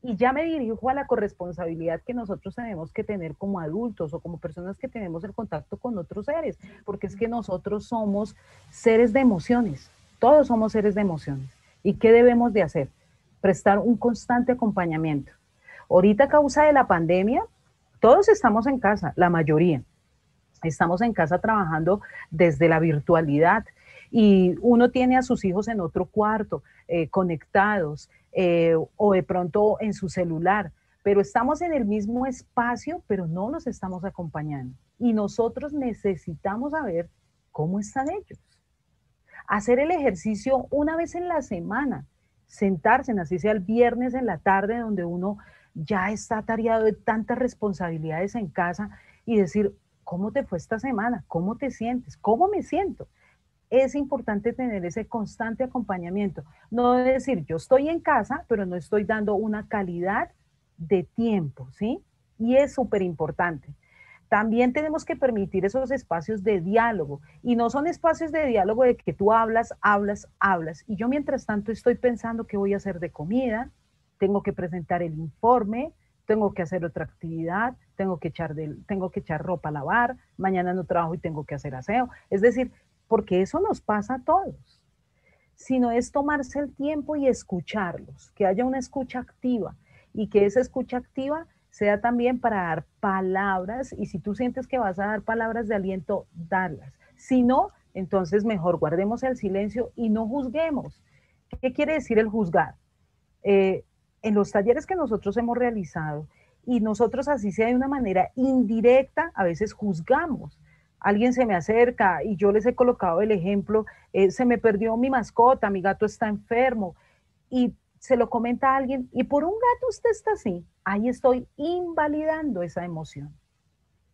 Y ya me dirijo a la corresponsabilidad que nosotros tenemos que tener como adultos o como personas que tenemos el contacto con otros seres, porque es que nosotros somos seres de emociones, todos somos seres de emociones. ¿Y qué debemos de hacer? Prestar un constante acompañamiento. Ahorita, a causa de la pandemia, todos estamos en casa, la mayoría. Estamos en casa trabajando desde la virtualidad y uno tiene a sus hijos en otro cuarto, conectados, o de pronto en su celular, pero estamos en el mismo espacio, pero no los estamos acompañando. Y nosotros necesitamos saber cómo están ellos. Hacer el ejercicio una vez en la semana, sentarse, así sea el viernes en la tarde, donde uno ya está atareado de tantas responsabilidades en casa, y decir, ¿cómo te fue esta semana? ¿Cómo te sientes? ¿Cómo me siento? Es importante tener ese constante acompañamiento. No decir, yo estoy en casa, pero no estoy dando una calidad de tiempo, ¿sí? Y es súper importante. También tenemos que permitir esos espacios de diálogo. Y no son espacios de diálogo de que tú hablas, y yo mientras tanto estoy pensando qué voy a hacer de comida, tengo que presentar el informe, tengo que hacer otra actividad, tengo que echar ropa a lavar, mañana no trabajo y tengo que hacer aseo. Es decir, porque eso nos pasa a todos. Sino es tomarse el tiempo y escucharlos, que haya una escucha activa, y que esa escucha activa sea también para dar palabras, y si tú sientes que vas a dar palabras de aliento, darlas. Si no, entonces mejor guardemos el silencio y no juzguemos. ¿Qué quiere decir el juzgar? En los talleres que nosotros hemos realizado Y nosotros, así sea de una manera indirecta, a veces juzgamos. Alguien se me acerca y yo les he colocado el ejemplo, se me perdió mi mascota, mi gato está enfermo, y se lo comenta a alguien, y por un gato usted está así, ahí estoy invalidando esa emoción,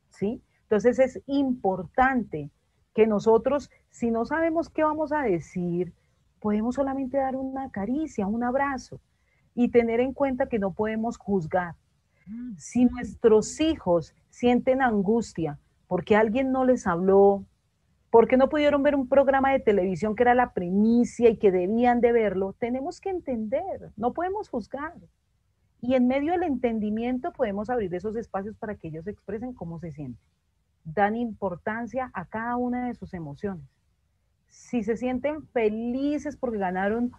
¿sí? Entonces es importante que nosotros, si no sabemos qué vamos a decir, podemos solamente dar una caricia, un abrazo, y tener en cuenta que no podemos juzgar. Si nuestros hijos sienten angustia porque alguien no les habló, porque no pudieron ver un programa de televisión que era la primicia y que debían de verlo, tenemos que entender, no podemos juzgar. Y en medio del entendimiento podemos abrir esos espacios para que ellos expresen cómo se sienten. Dan importancia a cada una de sus emociones. Si se sienten felices porque ganaron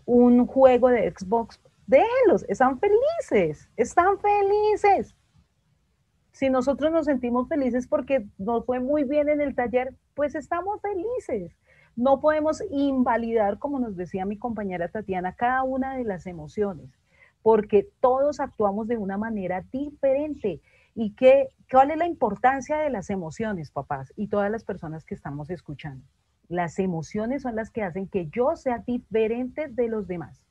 un juego de Xbox, déjenlos, están felices, están felices. Si nosotros nos sentimos felices porque nos fue muy bien en el taller, pues estamos felices. No podemos invalidar, como nos decía mi compañera Tatiana, cada una de las emociones, porque todos actuamos de una manera diferente. ¿Y cuál es la importancia de las emociones, papás, y todas las personas que estamos escuchando? Las emociones son las que hacen que yo sea diferente de los demás,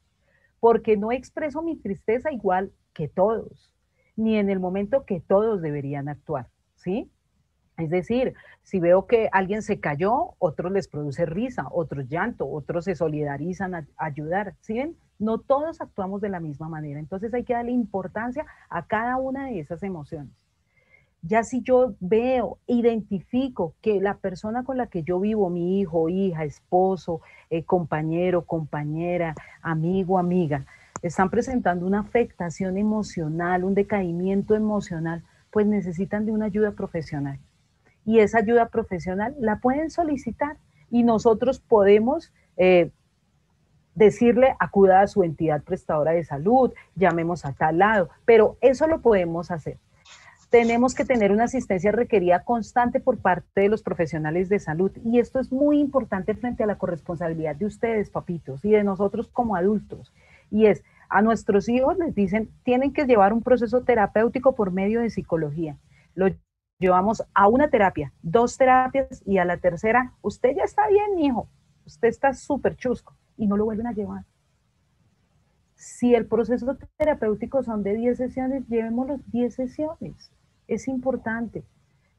porque no expreso mi tristeza igual que todos, ni en el momento que todos deberían actuar, ¿sí? Es decir, si veo que alguien se cayó, otros les produce risa, otros llanto, otros se solidarizan a ayudar, ¿sí ven? No todos actuamos de la misma manera, entonces hay que darle importancia a cada una de esas emociones. Ya si yo veo, identifico que la persona con la que yo vivo, mi hijo, hija, esposo, compañero, compañera, amigo, amiga, están presentando una afectación emocional, un decaimiento emocional, pues necesitan de una ayuda profesional. Y esa ayuda profesional la pueden solicitar y nosotros podemos decirle acuda a su entidad prestadora de salud, llamemos a tal lado, pero eso lo podemos hacer. Tenemos que tener una asistencia requerida constante por parte de los profesionales de salud y esto es muy importante frente a la corresponsabilidad de ustedes, papitos, y de nosotros como adultos. Y es, a nuestros hijos les dicen, tienen que llevar un proceso terapéutico por medio de psicología. Lo llevamos a una terapia, 2 terapias y a la tercera, usted ya está bien, mijo, usted está súper chusco y no lo vuelven a llevar. Si el proceso terapéutico son de 10 sesiones, llevémoslos 10 sesiones. Es importante,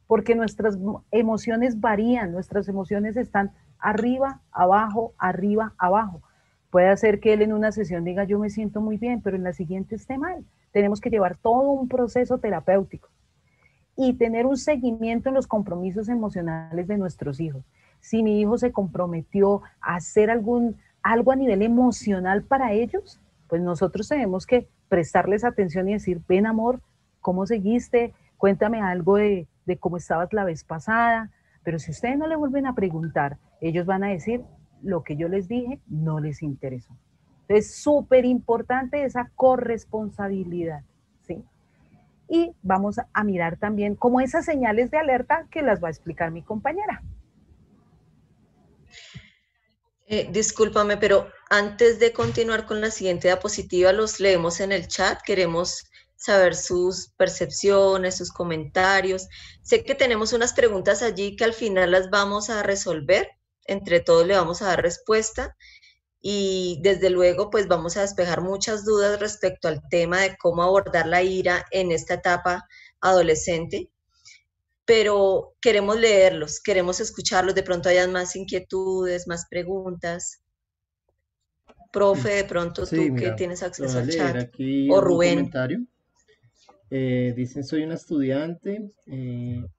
porque nuestras emociones varían, nuestras emociones están arriba, abajo, arriba, abajo. Puede hacer que él en una sesión diga yo me siento muy bien, pero en la siguiente esté mal. Tenemos que llevar todo un proceso terapéutico y tener un seguimiento en los compromisos emocionales de nuestros hijos. Si mi hijo se comprometió a hacer algo a nivel emocional para ellos, pues nosotros tenemos que prestarles atención y decir, ven amor, ¿cómo seguiste? Cuéntame algo de cómo estabas la vez pasada. Pero si ustedes no le vuelven a preguntar, ellos van a decir, lo que yo les dije no les interesó. Entonces, súper importante esa corresponsabilidad, ¿sí? Y vamos a mirar también como esas señales de alerta que las va a explicar mi compañera. Discúlpame, pero antes de continuar con la siguiente diapositiva, los leemos en el chat. Queremos saber sus percepciones, sus comentarios. Sé que tenemos unas preguntas allí que al final las vamos a resolver. Entre todos le vamos a dar respuesta. Y desde luego, pues vamos a despejar muchas dudas respecto al tema de cómo abordar la ira en esta etapa adolescente. Pero queremos leerlos, queremos escucharlos, de pronto hayan más inquietudes, más preguntas. Profe, de pronto Sí, tú que mira, tienes voy acceso a al leer chat, aquí o algún Rubén. comentario. Dicen, soy una estudiante,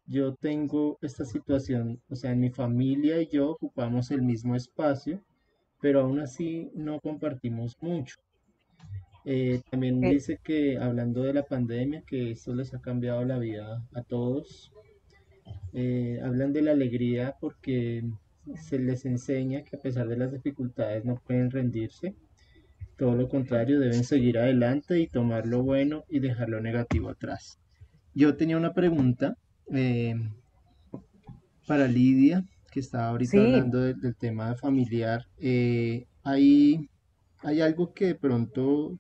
yo tengo esta situación, o sea, en mi familia y yo ocupamos el mismo espacio, pero aún así no compartimos mucho. También dice que hablando de la pandemia, que esto les ha cambiado la vida a todos. Hablan de la alegría porque se les enseña que a pesar de las dificultades no pueden rendirse, todo lo contrario, deben seguir adelante y tomar lo bueno y dejar lo negativo atrás. Yo tenía una pregunta eh, para Lidia, que estaba ahorita Sí, hablando del tema familiar. ¿Hay algo que de pronto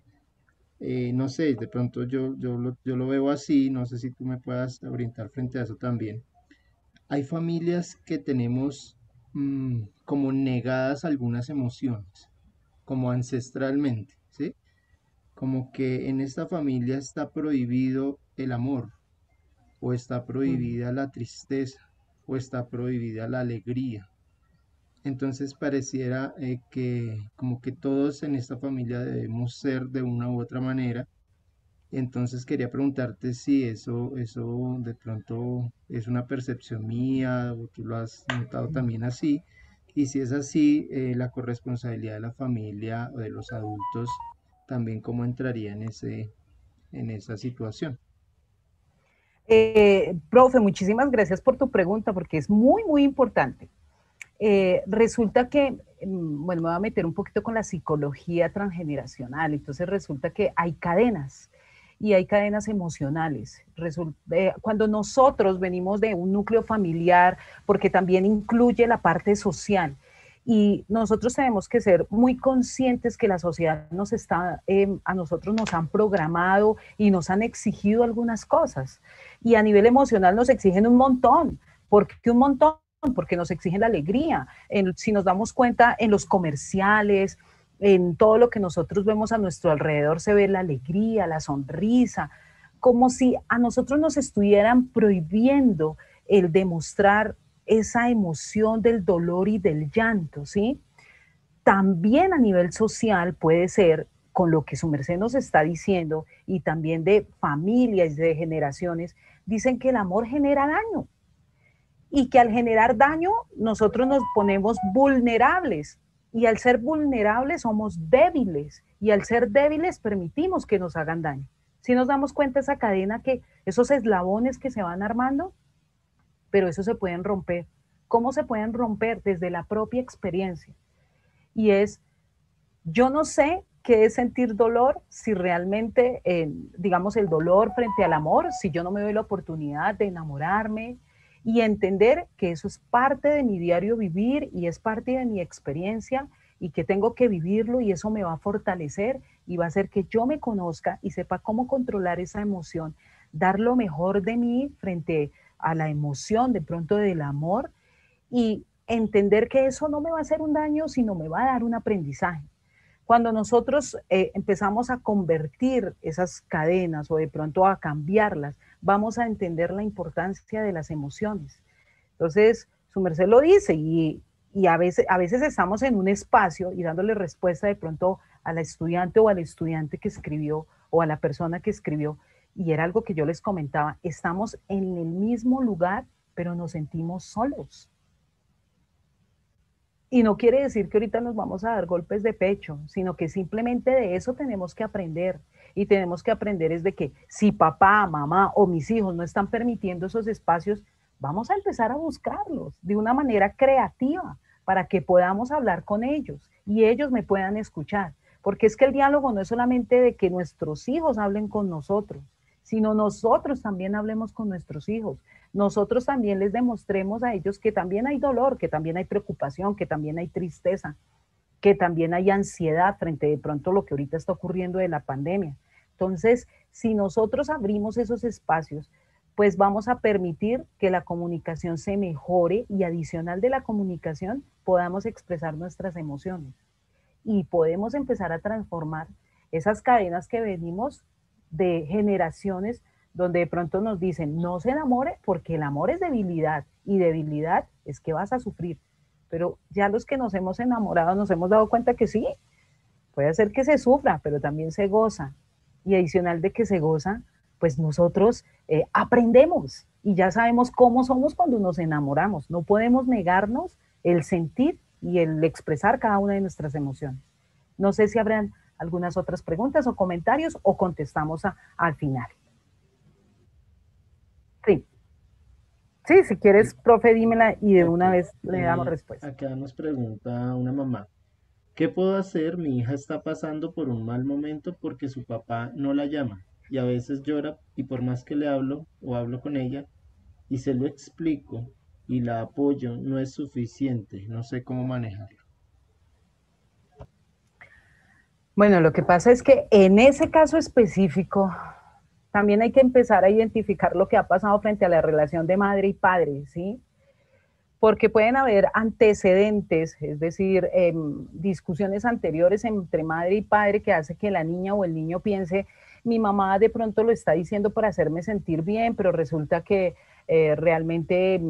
No sé, de pronto yo lo veo así, no sé si tú me puedas orientar frente a eso también. Hay familias que tenemos como negadas algunas emociones, como ancestralmente, ¿sí? Como que en esta familia está prohibido el amor, o está Mm. prohibida la tristeza, o está prohibida la alegría. Entonces pareciera que como que todos en esta familia debemos ser de una u otra manera. Entonces quería preguntarte si eso de pronto es una percepción mía o tú lo has notado también así. Y si es así, la corresponsabilidad de la familia o de los adultos también cómo entraría en esa situación. Profe, muchísimas gracias por tu pregunta porque es muy, muy importante. Resulta que, bueno, me voy a meter un poquito con la psicología transgeneracional. Entonces resulta que hay cadenas y hay cadenas emocionales. Cuando nosotros venimos de un núcleo familiar, porque también incluye la parte social, y nosotros tenemos que ser muy conscientes que la sociedad nos está, a nosotros nos han programado y nos han exigido algunas cosas. Y a nivel emocional nos exigen un montón. ¿Por qué un montón? Porque nos exigen la alegría. Si nos damos cuenta en los comerciales, en todo lo que nosotros vemos a nuestro alrededor, se ve la alegría, la sonrisa, como si a nosotros nos estuvieran prohibiendo el demostrar esa emoción del dolor y del llanto, ¿sí? También a nivel social puede ser, con lo que su merced nos está diciendo, y también de familias, de generaciones, dicen que el amor genera daño y que al generar daño nosotros nos ponemos vulnerables y al ser vulnerables somos débiles y al ser débiles permitimos que nos hagan daño. Si nos damos cuenta esa cadena que esos eslabones que se van armando, pero eso se pueden romper. ¿Cómo se pueden romper? Desde la propia experiencia. Y es, yo no sé qué es sentir dolor si realmente, digamos, el dolor frente al amor, si yo no me doy la oportunidad de enamorarme y entender que eso es parte de mi diario vivir y es parte de mi experiencia y que tengo que vivirlo y eso me va a fortalecer y va a hacer que yo me conozca y sepa cómo controlar esa emoción, dar lo mejor de mí frente a la emoción de pronto del amor y entender que eso no me va a hacer un daño, sino me va a dar un aprendizaje. Cuando nosotros empezamos a convertir esas cadenas o de pronto a cambiarlas, vamos a entender la importancia de las emociones. Entonces, su merced lo dice y a veces estamos en un espacio y dándole respuesta de pronto a la estudiante o al estudiante que escribió o a la persona que escribió. Y era algo que yo les comentaba, estamos en el mismo lugar, pero nos sentimos solos. Y no quiere decir que ahorita nos vamos a dar golpes de pecho, sino que simplemente de eso tenemos que aprender. Y tenemos que aprender es de que si papá, mamá o mis hijos no están permitiendo esos espacios, vamos a empezar a buscarlos de una manera creativa para que podamos hablar con ellos y ellos me puedan escuchar. Porque es que el diálogo no es solamente de que nuestros hijos hablen con nosotros, sino nosotros también hablemos con nuestros hijos, nosotros también les demostremos a ellos que también hay dolor, que también hay preocupación, que también hay tristeza, que también hay ansiedad frente de pronto a lo que ahorita está ocurriendo de la pandemia. Entonces, si nosotros abrimos esos espacios, pues vamos a permitir que la comunicación se mejore y adicional de la comunicación podamos expresar nuestras emociones y podemos empezar a transformar esas cadenas que venimos de generaciones donde de pronto nos dicen, no se enamore porque el amor es debilidad y debilidad es que vas a sufrir. Pero ya los que nos hemos enamorado nos hemos dado cuenta que sí, puede ser que se sufra, pero también se goza. Y adicional de que se goza, pues nosotros aprendemos y ya sabemos cómo somos cuando nos enamoramos. No podemos negarnos el sentir y el expresar cada una de nuestras emociones. No sé si habrán algunas otras preguntas o comentarios o contestamos al final. Sí. Sí, si quieres, profe, dímela y de una vez le damos respuesta. Acá nos pregunta una mamá, ¿qué puedo hacer? Mi hija está pasando por un mal momento porque su papá no la llama y a veces llora y por más que le hablo o hablo con ella y se lo explico y la apoyo, no es suficiente, no sé cómo manejarlo. Bueno, lo que pasa es que en ese caso específico también hay que empezar a identificar lo que ha pasado frente a la relación de madre y padre, ¿sí? Porque pueden haber antecedentes, es decir, discusiones anteriores entre madre y padre que hace que la niña o el niño piense, mi mamá de pronto lo está diciendo para hacerme sentir bien, pero resulta que realmente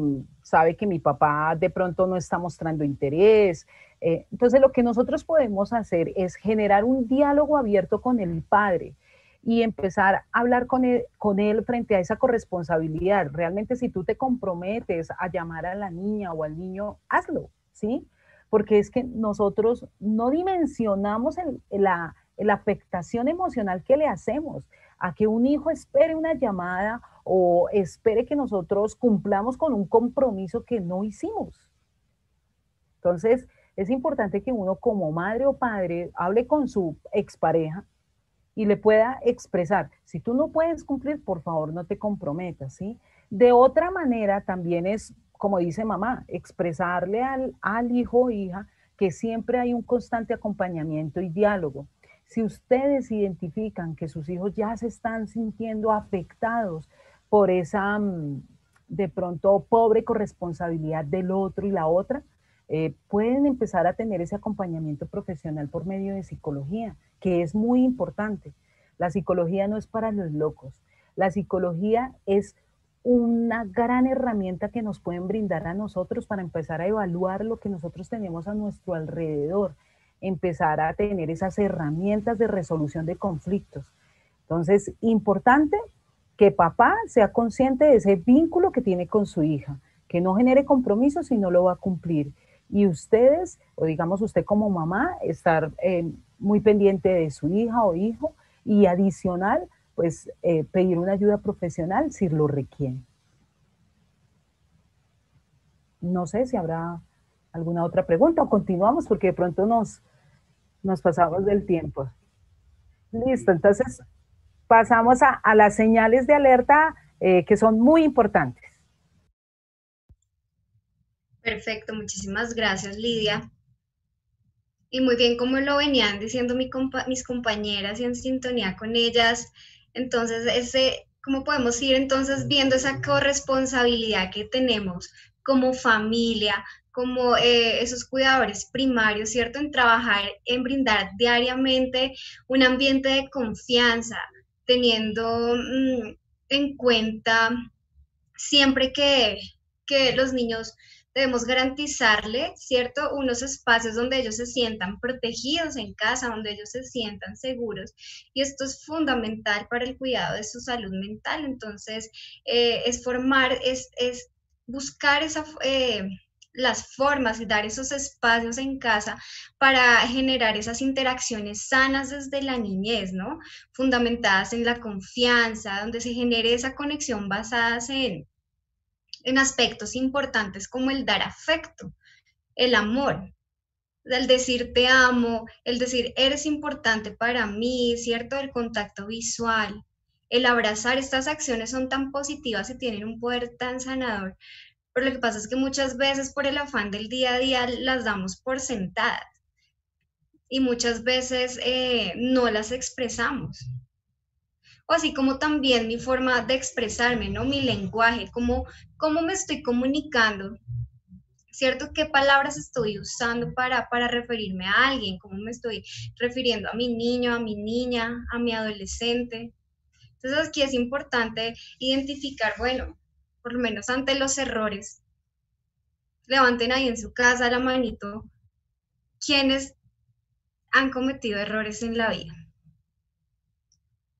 sabe que mi papá de pronto no está mostrando interés. Entonces lo que nosotros podemos hacer es generar un diálogo abierto con el padre y empezar a hablar con él frente a esa corresponsabilidad. Realmente si tú te comprometes a llamar a la niña o al niño, hazlo, ¿sí? Porque es que nosotros no dimensionamos la afectación emocional que le hacemos a que un hijo espere una llamada o espere que nosotros cumplamos con un compromiso que no hicimos. Entonces, es importante que uno como madre o padre hable con su expareja y le pueda expresar, si tú no puedes cumplir, por favor no te comprometas, ¿sí? De otra manera también es, como dice mamá, expresarle al hijo o hija que siempre hay un constante acompañamiento y diálogo. Si ustedes identifican que sus hijos ya se están sintiendo afectados por esa, de pronto, pobre corresponsabilidad del otro y la otra, pueden empezar a tener ese acompañamiento profesional por medio de psicología, que es muy importante. La psicología no es para los locos. La psicología es una gran herramienta que nos pueden brindar a nosotros para empezar a evaluar lo que nosotros tenemos a nuestro alrededor, empezar a tener esas herramientas de resolución de conflictos. Entonces, importante que papá sea consciente de ese vínculo que tiene con su hija, que no genere compromiso si no lo va a cumplir. Y ustedes, o digamos usted como mamá, estar muy pendiente de su hija o hijo y adicional, pues pedir una ayuda profesional si lo requiere. No sé si habrá alguna otra pregunta o continuamos porque de pronto nos pasamos del tiempo. Listo, entonces pasamos a las señales de alerta que son muy importantes. Perfecto, muchísimas gracias, Lidia. Y muy bien, como lo venían diciendo mis compañeras y en sintonía con ellas, entonces ¿cómo podemos ir entonces viendo esa corresponsabilidad que tenemos como familia, como esos cuidadores primarios, ¿cierto? En trabajar, en brindar diariamente un ambiente de confianza, teniendo en cuenta siempre que los niños debemos garantizarle, ¿cierto? Unos espacios donde ellos se sientan protegidos en casa, donde ellos se sientan seguros. Y esto es fundamental para el cuidado de su salud mental. Entonces, es buscar las formas y dar esos espacios en casa para generar esas interacciones sanas desde la niñez, ¿no? Fundamentadas en la confianza, donde se genere esa conexión basadas en aspectos importantes como el dar afecto, el amor, el decir te amo, el decir eres importante para mí, ¿cierto? El contacto visual, el abrazar. Estas acciones son tan positivas y tienen un poder tan sanador, pero lo que pasa es que muchas veces por el afán del día a día las damos por sentadas y muchas veces no las expresamos. O así como también mi forma de expresarme, ¿no? Mi lenguaje, cómo me estoy comunicando, ¿cierto? ¿Qué palabras estoy usando para referirme a alguien? ¿Cómo me estoy refiriendo a mi niño, a mi niña, a mi adolescente? Entonces aquí es importante identificar, bueno, por lo menos ante los errores, levanten ahí en su casa la manito, ¿quiénes han cometido errores en la vida?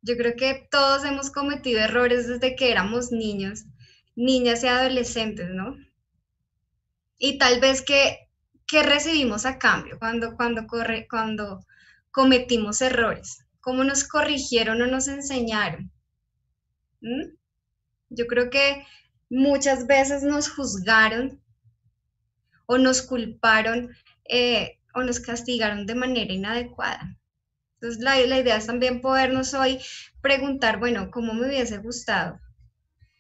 Yo creo que todos hemos cometido errores desde que éramos niños, niñas y adolescentes, ¿no? Y tal vez ¿qué recibimos a cambio cuando cometimos errores? ¿Cómo nos corrigieron o nos enseñaron? Yo creo que muchas veces nos juzgaron o nos culparon o nos castigaron de manera inadecuada. Entonces la idea es también podernos hoy preguntar, bueno, ¿cómo me hubiese gustado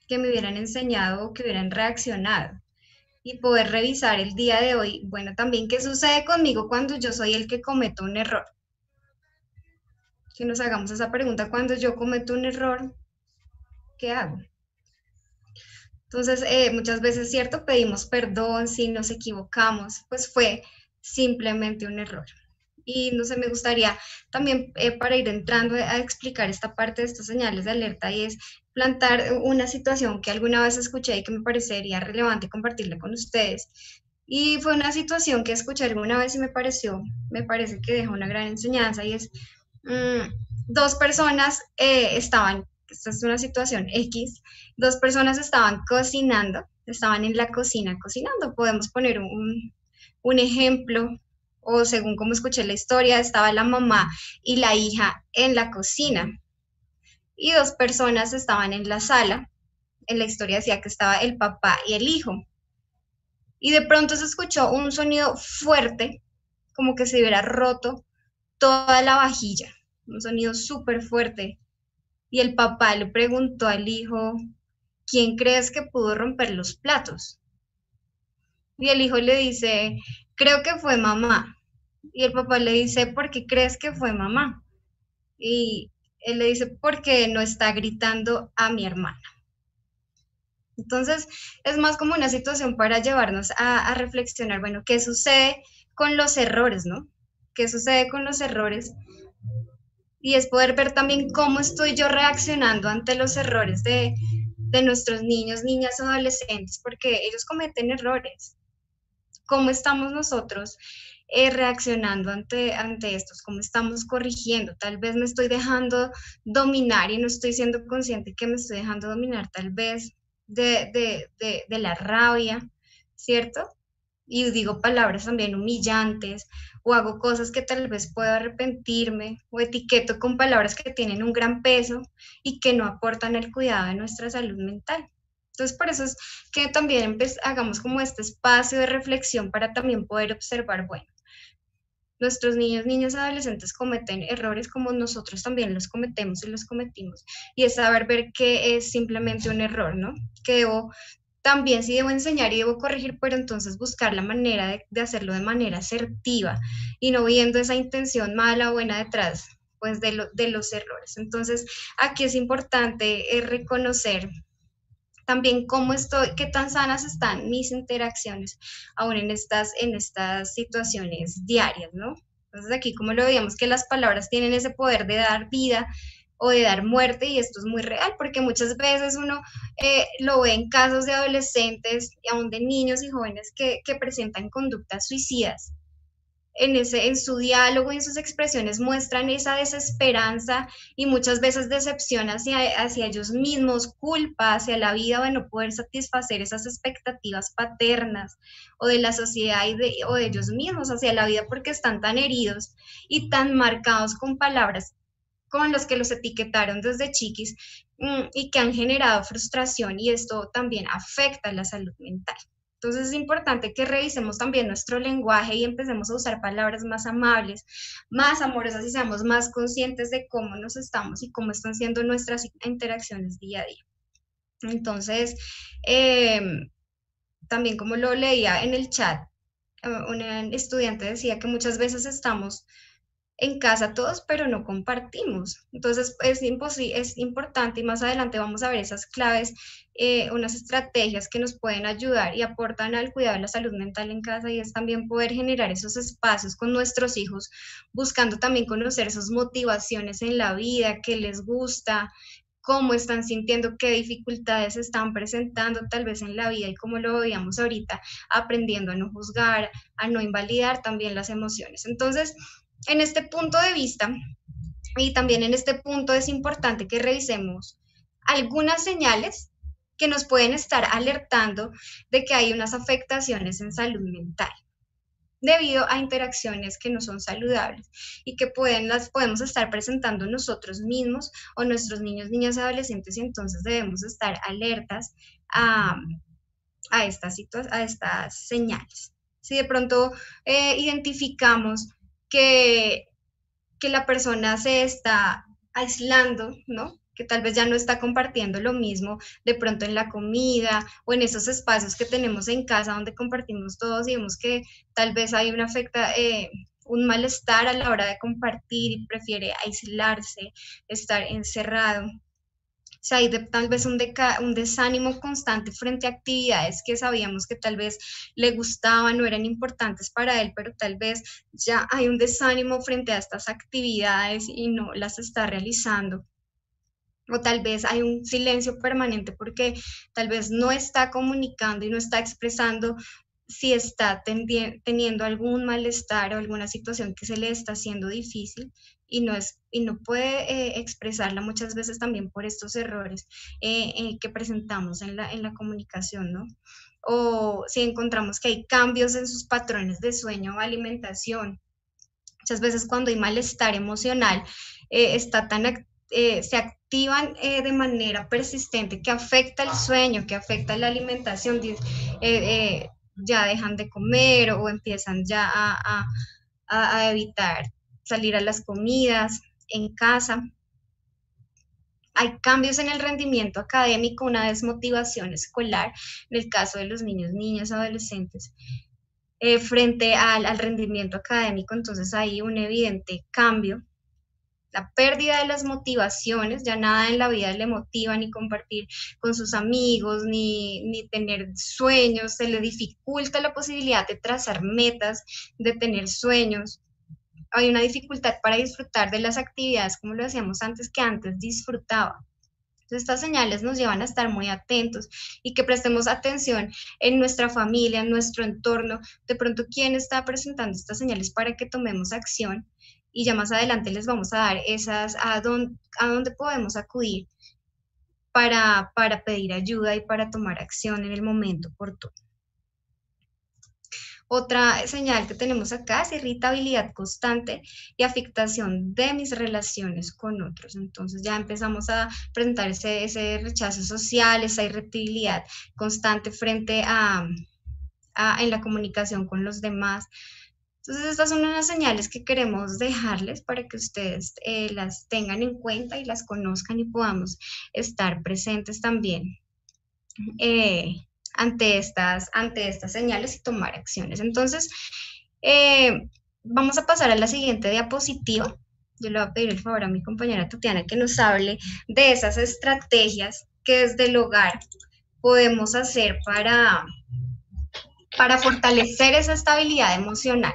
que me hubieran enseñado o que hubieran reaccionado? Y poder revisar el día de hoy, bueno, también qué sucede conmigo cuando yo soy el que cometo un error. que nos hagamos esa pregunta: cuando yo cometo un error, ¿qué hago? Entonces, muchas veces, cierto, pedimos perdón si nos equivocamos, pues fue simplemente un error. Y no sé, me gustaría también, para ir entrando a explicar esta parte de estas señales de alerta, y es plantar una situación que alguna vez escuché y que me parecería relevante compartirla con ustedes. Y fue una situación que escuché alguna vez y me parece que deja una gran enseñanza, y es, dos personas estaban, esta es una situación X, dos personas estaban cocinando, estaban en la cocina cocinando. Podemos poner un ejemplo, o según como escuché la historia, estaba la mamá y la hija en la cocina, y dos personas estaban en la sala. En la historia decía que estaba el papá y el hijo, y de pronto se escuchó un sonido fuerte, como que se hubiera roto toda la vajilla, un sonido súper fuerte. Y el papá le preguntó al hijo: ¿quién crees que pudo romper los platos? Y el hijo le dice: creo que fue mamá. Y el papá le dice: ¿por qué crees que fue mamá? Y él le dice: porque no está gritando a mi hermana. Entonces, es más como una situación para llevarnos a reflexionar, bueno, ¿qué sucede con los errores, no? ¿Qué sucede con los errores? Y es poder ver también cómo estoy yo reaccionando ante los errores de nuestros niños, niñas, adolescentes, porque ellos cometen errores. ¿Cómo estamos nosotros reaccionando ante estos? ¿Cómo estamos corrigiendo? Tal vez me estoy dejando dominar y no estoy siendo consciente que me estoy dejando dominar, tal vez de la rabia, ¿cierto? Y digo palabras también humillantes, o hago cosas que tal vez puedo arrepentirme, o etiqueto con palabras que tienen un gran peso y que no aportan el cuidado de nuestra salud mental. Entonces, por eso es que también hagamos como este espacio de reflexión para también poder observar, bueno, nuestros niños, niñas, adolescentes cometen errores como nosotros también los cometemos y los cometimos, y es saber ver que es simplemente un error, ¿no? Que debo también, sí debo enseñar y debo corregir, pero entonces buscar la manera de hacerlo de manera asertiva y no viendo esa intención mala o buena detrás, pues, de los errores. Entonces, aquí es importante reconocer también cómo estoy, qué tan sanas están mis interacciones aún en estas situaciones diarias, ¿no? Entonces aquí, como lo veíamos, que las palabras tienen ese poder de dar vida o de dar muerte, y esto es muy real, porque muchas veces uno lo ve en casos de adolescentes y aún de niños y jóvenes que presentan conductas suicidas. En su diálogo y en sus expresiones muestran esa desesperanza y muchas veces decepción hacia ellos mismos, culpa hacia la vida de no poder satisfacer esas expectativas paternas o de la sociedad o de ellos mismos hacia la vida, porque están tan heridos y tan marcados con palabras con los que los etiquetaron desde chiquis, y que han generado frustración, y esto también afecta la salud mental. Entonces es importante que revisemos también nuestro lenguaje y empecemos a usar palabras más amables, más amorosas, y seamos más conscientes de cómo nos estamos y cómo están siendo nuestras interacciones día a día. Entonces, también como lo leía en el chat, una estudiante decía que muchas veces estamos en casa todos, pero no compartimos. Entonces es importante, y más adelante vamos a ver esas claves, unas estrategias que nos pueden ayudar y aportan al cuidado de la salud mental en casa, y es también poder generar esos espacios con nuestros hijos, buscando también conocer sus motivaciones en la vida, qué les gusta, cómo están sintiendo, qué dificultades están presentando tal vez en la vida, y como lo veíamos ahorita, aprendiendo a no juzgar, a no invalidar también las emociones. Entonces, en este punto de vista, y también en este punto, es importante que revisemos algunas señales que nos pueden estar alertando de que hay unas afectaciones en salud mental debido a interacciones que no son saludables y que las podemos estar presentando nosotros mismos o nuestros niños, niñas, adolescentes, y entonces debemos estar alertas a estas señales. Si de pronto identificamos que la persona se está aislando, ¿no? Que tal vez ya no está compartiendo lo mismo de pronto en la comida o en esos espacios que tenemos en casa donde compartimos todos, y vemos que tal vez hay un malestar a la hora de compartir y prefiere aislarse, estar encerrado. O sea, hay tal vez un desánimo constante frente a actividades que sabíamos que tal vez le gustaban o eran importantes para él, pero tal vez ya hay un desánimo frente a estas actividades y no las está realizando. O tal vez hay un silencio permanente porque tal vez no está comunicando y no está expresando si está teniendo algún malestar o alguna situación que se le está haciendo difícil y no puede expresarla muchas veces también por estos errores que presentamos en la comunicación, ¿no? O si encontramos que hay cambios en sus patrones de sueño o alimentación. Muchas veces cuando hay malestar emocional se activan de manera persistente que afecta el sueño, que afecta la alimentación, ya dejan de comer o empiezan ya a evitar salir a las comidas en casa. Hay cambios en el rendimiento académico, una desmotivación escolar, en el caso de los niños, niñas, adolescentes, frente al rendimiento académico, entonces hay un evidente cambio. La pérdida de las motivaciones, ya nada en la vida le motiva, ni compartir con sus amigos, ni tener sueños, se le dificulta la posibilidad de trazar metas, de tener sueños. Hay una dificultad para disfrutar de las actividades como lo hacíamos antes, que antes disfrutaba. Entonces, estas señales nos llevan a estar muy atentos y que prestemos atención en nuestra familia, en nuestro entorno, de pronto quién está presentando estas señales para que tomemos acción. Y ya más adelante les vamos a dar a dónde podemos acudir para pedir ayuda y para tomar acción en el momento oportuno. Otra señal que tenemos acá es irritabilidad constante y afectación de mis relaciones con otros. Entonces ya empezamos a presentar ese rechazo social, esa irritabilidad constante frente en la comunicación con los demás. Entonces, estas son unas señales que queremos dejarles para que ustedes las tengan en cuenta y las conozcan y podamos estar presentes también ante estas señales y tomar acciones. Entonces, vamos a pasar a la siguiente diapositiva. Yo le voy a pedir el favor a mi compañera Tatiana que nos hable de esas estrategias que desde el hogar podemos hacer para fortalecer esa estabilidad emocional,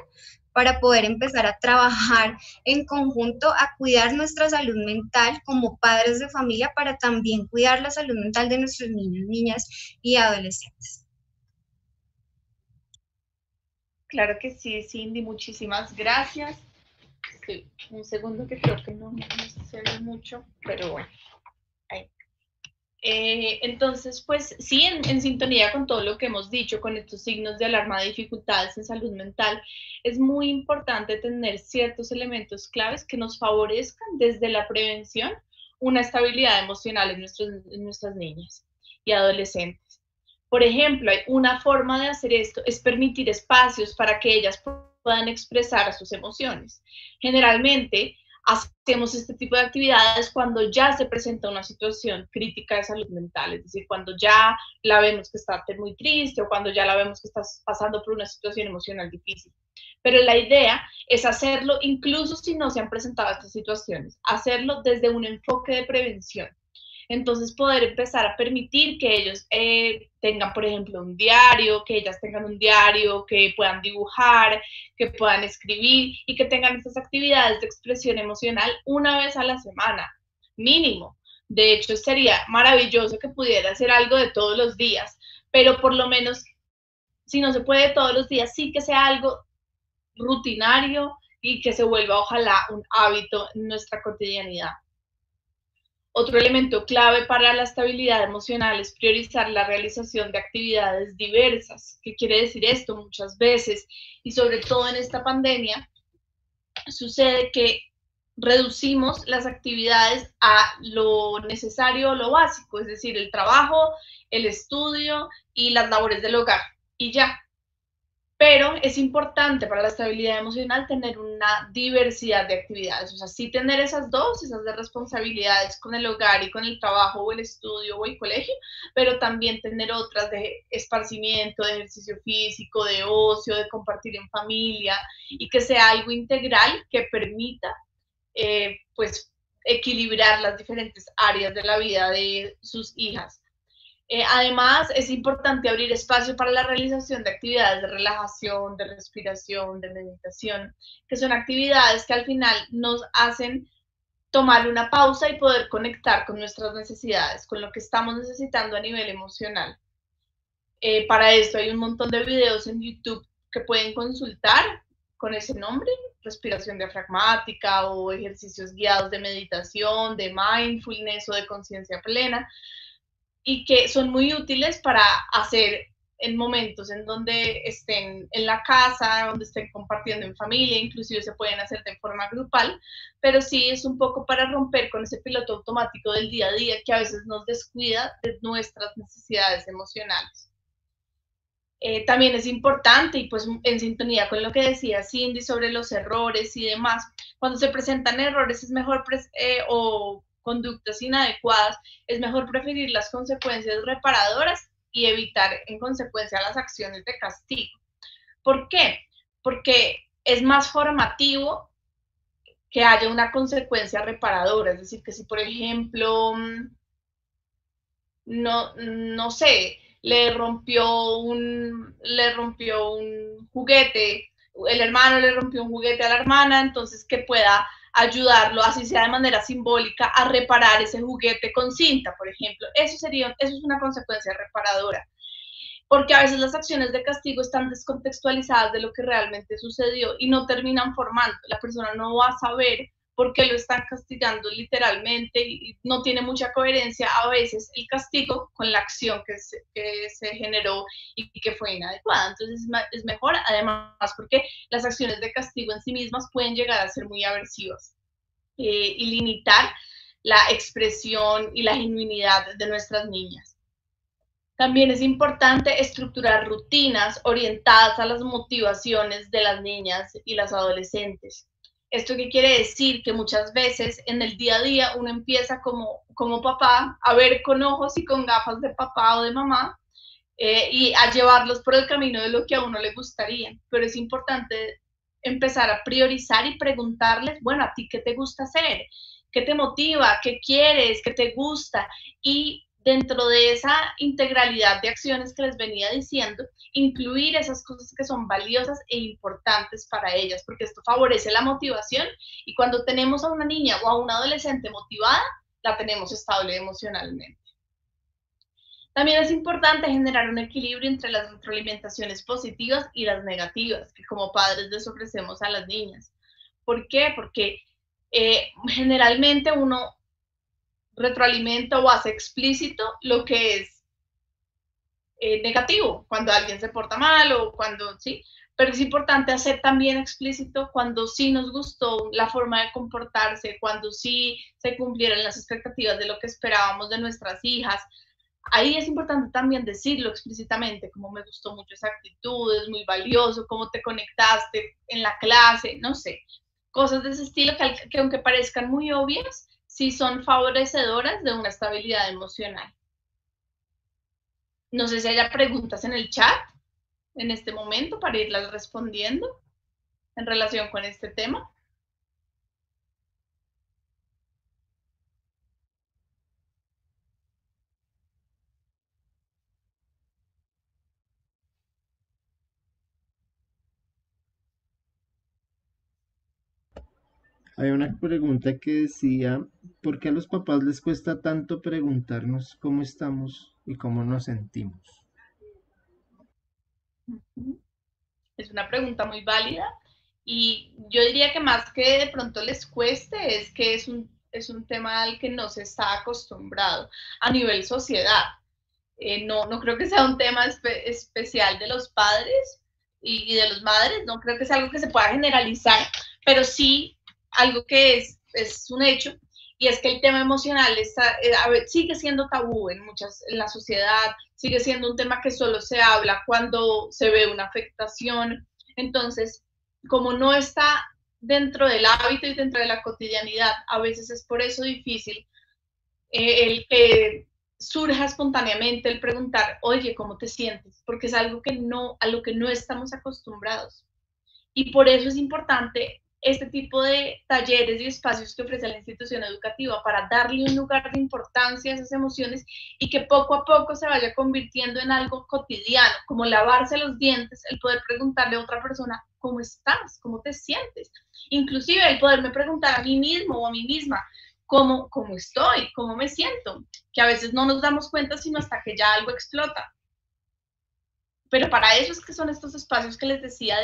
para poder empezar a trabajar en conjunto, a cuidar nuestra salud mental como padres de familia, para también cuidar la salud mental de nuestros niños, niñas y adolescentes. Claro que sí, Cindy, muchísimas gracias. Un segundo que creo que no se ve mucho, pero bueno. Ahí. Entonces, pues sí, en sintonía con todo lo que hemos dicho, con estos signos de alarma de dificultades en salud mental, es muy importante tener ciertos elementos claves que nos favorezcan desde la prevención una estabilidad emocional en nuestras niñas y adolescentes. Por ejemplo, una forma de hacer esto es permitir espacios para que ellas puedan expresar sus emociones. Generalmente, hacemos este tipo de actividades cuando ya se presenta una situación crítica de salud mental, es decir, cuando ya la vemos que está muy triste o cuando ya la vemos que está pasando por una situación emocional difícil. Pero la idea es hacerlo incluso si no se han presentado estas situaciones, hacerlo desde un enfoque de prevención. Entonces, poder empezar a permitir que ellos tengan, por ejemplo, un diario, que ellas tengan un diario, que puedan dibujar, que puedan escribir y que tengan estas actividades de expresión emocional una vez a la semana, mínimo. De hecho, sería maravilloso que pudiera hacer algo de todos los días, pero por lo menos, si no se puede todos los días, sí que sea algo rutinario y que se vuelva, ojalá, un hábito en nuestra cotidianidad. Otro elemento clave para la estabilidad emocional es priorizar la realización de actividades diversas. ¿Qué quiere decir esto? Muchas veces, y sobre todo en esta pandemia, sucede que reducimos las actividades a lo necesario o lo básico, es decir, el trabajo, el estudio y las labores del hogar, y ya. Pero es importante para la estabilidad emocional tener una diversidad de actividades, o sea, sí tener esas de responsabilidades con el hogar y con el trabajo o el estudio o el colegio, pero también tener otras de esparcimiento, de ejercicio físico, de ocio, de compartir en familia, y que sea algo integral que permita, pues, equilibrar las diferentes áreas de la vida de sus hijas. Además, es importante abrir espacio para la realización de actividades de relajación, de respiración, de meditación, que son actividades que al final nos hacen tomar una pausa y poder conectar con nuestras necesidades, con lo que estamos necesitando a nivel emocional. Para esto hay un montón de videos en YouTube que pueden consultar con ese nombre, respiración diafragmática o ejercicios guiados de meditación, de mindfulness o de conciencia plena, y que son muy útiles para hacer en momentos en donde estén en la casa, donde estén compartiendo en familia, inclusive se pueden hacer de forma grupal, pero sí es un poco para romper con ese piloto automático del día a día que a veces nos descuida de nuestras necesidades emocionales. También es importante, y pues en sintonía con lo que decía Cindy sobre los errores y demás, cuando se presentan errores es mejor o conductas inadecuadas, es mejor preferir las consecuencias reparadoras y evitar en consecuencia las acciones de castigo. ¿Por qué? Porque es más formativo que haya una consecuencia reparadora, es decir, que si por ejemplo, no sé, le rompió un juguete, el hermano le rompió un juguete a la hermana, entonces que pueda ayudarlo, así sea de manera simbólica, a reparar ese juguete con cinta, por ejemplo. Eso es una consecuencia reparadora. Porque a veces las acciones de castigo están descontextualizadas de lo que realmente sucedió y no terminan formando. La persona no va a saber por qué lo están castigando literalmente y no tiene mucha coherencia a veces el castigo con la acción que se generó y que fue inadecuada. Entonces es mejor, además, porque las acciones de castigo en sí mismas pueden llegar a ser muy aversivas y limitar la expresión y la genuinidad de nuestras niñas. También es importante estructurar rutinas orientadas a las motivaciones de las niñas y las adolescentes. ¿Esto qué quiere decir? Que muchas veces en el día a día uno empieza como papá a ver con ojos y con gafas de papá o de mamá y a llevarlos por el camino de lo que a uno le gustaría. Pero es importante empezar a priorizar y preguntarles, bueno, ¿a ti qué te gusta hacer? ¿Qué te motiva? ¿Qué quieres? ¿Qué te gusta? Y dentro de esa integralidad de acciones que les venía diciendo, incluir esas cosas que son valiosas e importantes para ellas, porque esto favorece la motivación y cuando tenemos a una niña o a una adolescente motivada, la tenemos estable emocionalmente. También es importante generar un equilibrio entre las retroalimentaciones positivas y las negativas, que como padres les ofrecemos a las niñas. ¿Por qué? Porque generalmente uno retroalimenta o hace explícito lo que es negativo, cuando alguien se porta mal o cuando, sí, pero es importante hacer también explícito cuando sí nos gustó la forma de comportarse, cuando sí se cumplieron las expectativas de lo que esperábamos de nuestras hijas. Ahí es importante también decirlo explícitamente, como me gustó mucho esa actitud, es muy valioso, cómo te conectaste en la clase, no sé, cosas de ese estilo que aunque parezcan muy obvias, sí son favorecedoras de una estabilidad emocional. No sé si haya preguntas en el chat en este momento para irlas respondiendo en relación con este tema. Hay una pregunta que decía, ¿por qué a los papás les cuesta tanto preguntarnos cómo estamos y cómo nos sentimos? Es una pregunta muy válida y yo diría que más que de pronto les cueste es que es un tema al que no se está acostumbrado a nivel sociedad. No creo que sea un tema especial de los padres y de los madres, no creo que sea algo que se pueda generalizar, pero sí algo que es un hecho, y es que el tema emocional sigue siendo tabú en la sociedad, sigue siendo un tema que solo se habla cuando se ve una afectación. Entonces, como no está dentro del hábito y dentro de la cotidianidad, a veces es por eso difícil el que surja espontáneamente el preguntar, oye, ¿cómo te sientes? Porque es algo a lo que no estamos acostumbrados. Y por eso es importante este tipo de talleres y espacios que ofrece la institución educativa para darle un lugar de importancia a esas emociones y que poco a poco se vaya convirtiendo en algo cotidiano, como lavarse los dientes, el poder preguntarle a otra persona, ¿cómo estás? ¿Cómo te sientes? Inclusive el poderme preguntar a mí mismo o a mí misma, ¿cómo estoy? ¿Cómo me siento? Que a veces no nos damos cuenta sino hasta que ya algo explota. Pero para eso es que son estos espacios que les decía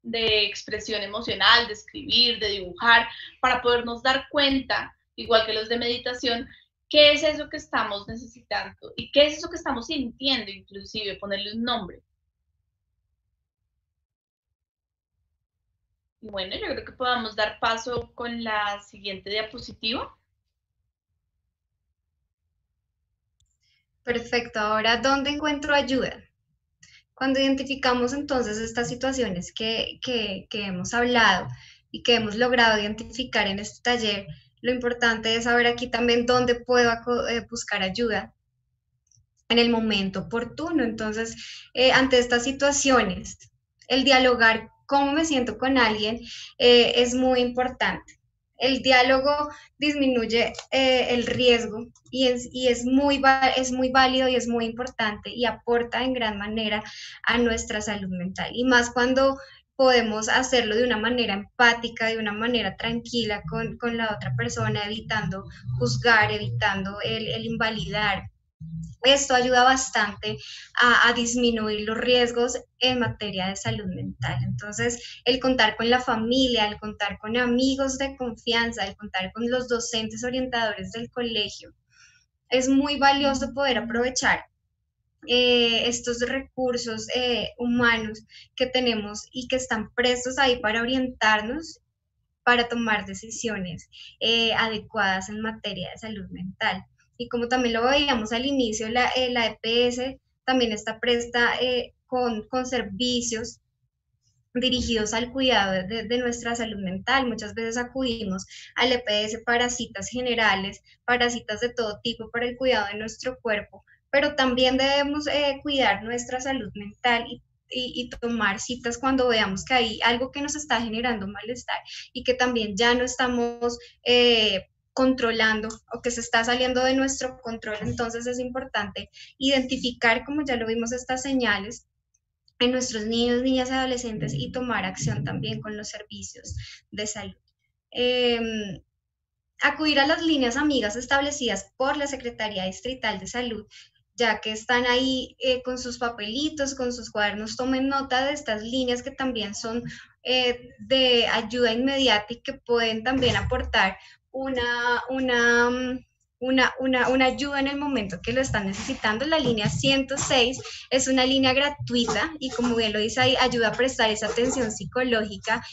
de expresión emocional, de escribir, de dibujar, para podernos dar cuenta, igual que los de meditación, qué es eso que estamos necesitando y qué es eso que estamos sintiendo, inclusive ponerle un nombre. Y bueno, yo creo que podamos dar paso con la siguiente diapositiva. Perfecto, ahora, ¿dónde encuentro ayuda? Cuando identificamos entonces estas situaciones que hemos hablado y que hemos logrado identificar en este taller, lo importante es saber aquí también dónde puedo buscar ayuda en el momento oportuno. Entonces, ante estas situaciones, el dialogar cómo me siento con alguien es muy importante. El diálogo disminuye el riesgo y es muy válido y es muy importante y aporta en gran manera a nuestra salud mental. Y más cuando podemos hacerlo de una manera empática, de una manera tranquila con la otra persona, evitando juzgar, evitando el invalidar. Esto ayuda bastante a disminuir los riesgos en materia de salud mental. Entonces, el contar con la familia, el contar con amigos de confianza, el contar con los docentes orientadores del colegio, es muy valioso poder aprovechar estos recursos humanos que tenemos y que están prestos ahí para orientarnos, para tomar decisiones adecuadas en materia de salud mental. Y como también lo veíamos al inicio, la EPS también está presta con servicios dirigidos al cuidado de nuestra salud mental. Muchas veces acudimos al EPS para citas generales, para citas de todo tipo, para el cuidado de nuestro cuerpo, pero también debemos cuidar nuestra salud mental y tomar citas cuando veamos que hay algo que nos está generando malestar y que también ya no estamos controlando o que se está saliendo de nuestro control. Entonces es importante identificar, como ya lo vimos, estas señales en nuestros niños, niñas y adolescentes y tomar acción también con los servicios de salud. Acudir a las líneas amigas establecidas por la Secretaría Distrital de Salud, ya que están ahí con sus papelitos, con sus cuadernos, tomen nota de estas líneas que también son de ayuda inmediata y que pueden también aportar una ayuda en el momento que lo están necesitando. La línea 106 es una línea gratuita y, como bien lo dice ahí, ayuda a prestar esa atención psicológica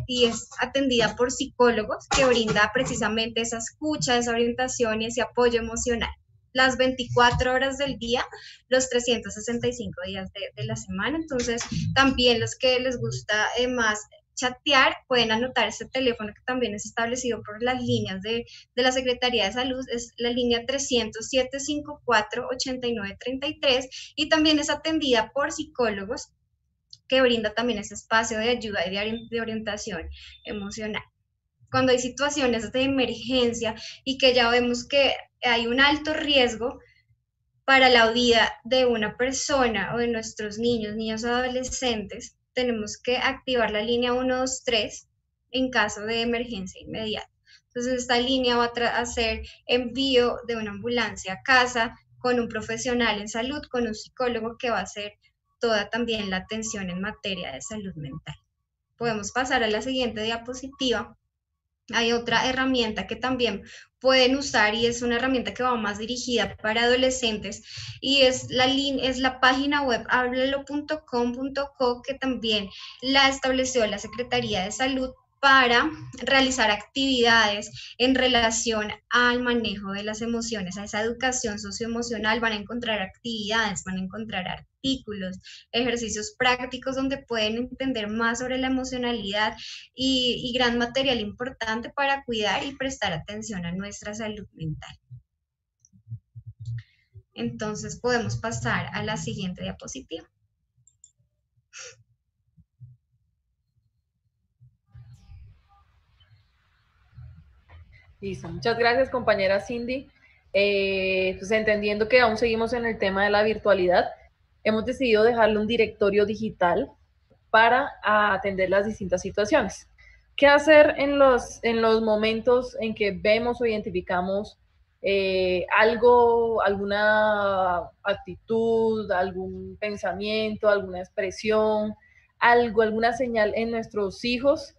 y es atendida por psicólogos que brinda precisamente esa escucha, esa orientación y ese apoyo emocional. Las 24 horas del día, los 365 días de la semana. Entonces, también los que les gusta más chatear, pueden anotar este teléfono que también es establecido por las líneas de la Secretaría de Salud, es la línea 300-754-8933 y también es atendida por psicólogos que brinda también ese espacio de ayuda y de orientación emocional. Cuando hay situaciones de emergencia y que ya vemos que hay un alto riesgo para la vida de una persona o de nuestros niños, niñas o adolescentes, tenemos que activar la línea 123 en caso de emergencia inmediata. Entonces, esta línea va a hacer envío de una ambulancia a casa con un profesional en salud, con un psicólogo que va a hacer toda también la atención en materia de salud mental. Podemos pasar a la siguiente diapositiva. Hay otra herramienta que también pueden usar y es una herramienta que va más dirigida para adolescentes y es la página web hablalo.com.co, que también la estableció la Secretaría de Salud para realizar actividades en relación al manejo de las emociones, a esa educación socioemocional. Van a encontrar actividades, van a encontrar artículos, ejercicios prácticos donde pueden entender más sobre la emocionalidad y gran material importante para cuidar y prestar atención a nuestra salud mental. Entonces podemos pasar a la siguiente diapositiva. Listo, muchas gracias compañera Cindy. Pues entendiendo que aún seguimos en el tema de la virtualidad, hemos decidido dejarle un directorio digital para atender las distintas situaciones. ¿Qué hacer en los momentos en que vemos o identificamos algo, alguna actitud, algún pensamiento, alguna expresión, alguna señal en nuestros hijos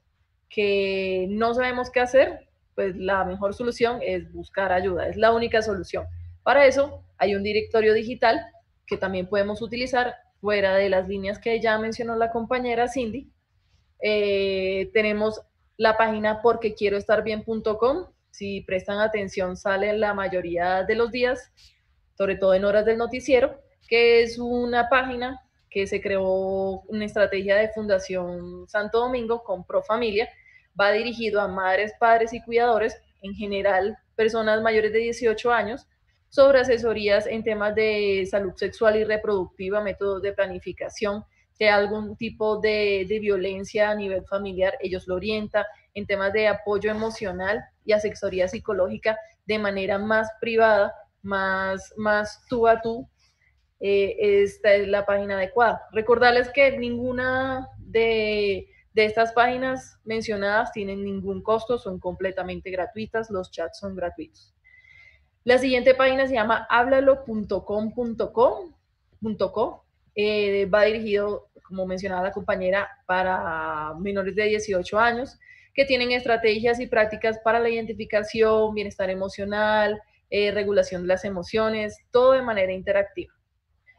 que no sabemos qué hacer? Pues la mejor solución es buscar ayuda, es la única solución. Para eso hay un directorio digital que también podemos utilizar fuera de las líneas que ya mencionó la compañera Cindy. Tenemos la página porquequieroestarbien.com. Si prestan atención, sale la mayoría de los días, sobre todo en horas del noticiero, que es una página que se creó una estrategia de Fundación Santo Domingo con Profamilia. Va dirigido a madres, padres y cuidadores, en general personas mayores de 18 años, sobre asesorías en temas de salud sexual y reproductiva, métodos de planificación, si hay algún tipo de violencia a nivel familiar, ellos lo orientan, en temas de apoyo emocional y asesoría psicológica de manera más privada, más tú a tú. Esta es la página adecuada. Recordarles que ninguna de estas páginas mencionadas tienen ningún costo, son completamente gratuitas, los chats son gratuitos. La siguiente página se llama hablalo.com.co. Va dirigido, como mencionaba la compañera, para menores de 18 años que tienen estrategias y prácticas para la identificación, bienestar emocional, regulación de las emociones, todo de manera interactiva.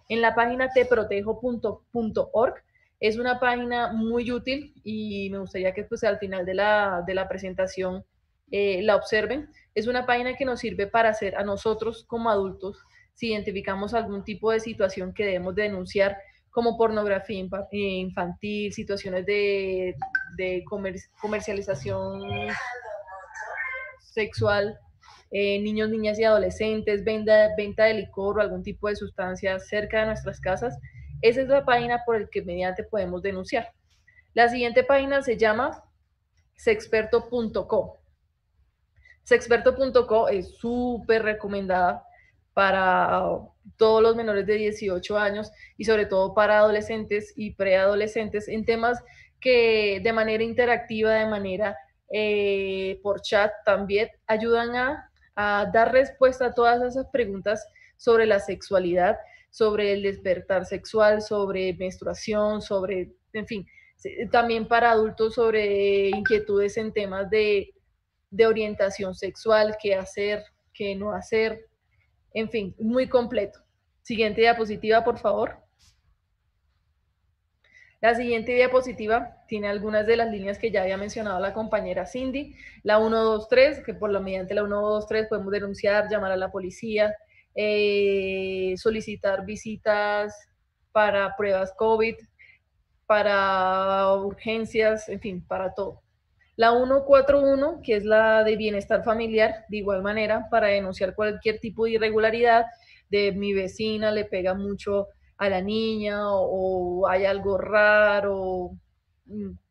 En la página teprotejo.org es una página muy útil y me gustaría que pues, al final de la presentación la observen. Es una página que nos sirve para hacer a nosotros como adultos, si identificamos algún tipo de situación que debemos denunciar, como pornografía infantil, situaciones de comercialización sexual, niños, niñas y adolescentes, venta de licor o algún tipo de sustancia cerca de nuestras casas. Esa es la página por la que mediante podemos denunciar. La siguiente página se llama sexperto.co. Sexperto.co es súper recomendada para todos los menores de 18 años y sobre todo para adolescentes y preadolescentes en temas que de manera interactiva, de manera por chat también ayudan a dar respuesta a todas esas preguntas sobre la sexualidad, sobre el despertar sexual, sobre menstruación, sobre, en fin, también para adultos sobre inquietudes en temas de orientación sexual, qué hacer, qué no hacer, en fin, muy completo. Siguiente diapositiva, por favor. La siguiente diapositiva tiene algunas de las líneas que ya había mencionado la compañera Cindy. La 123, que por lo mediante la 123 podemos denunciar, llamar a la policía, solicitar visitas para pruebas COVID, para urgencias, en fin, para todo. La 141, que es la de bienestar familiar, de igual manera, para denunciar cualquier tipo de irregularidad, de mi vecina le pega mucho a la niña o hay algo raro.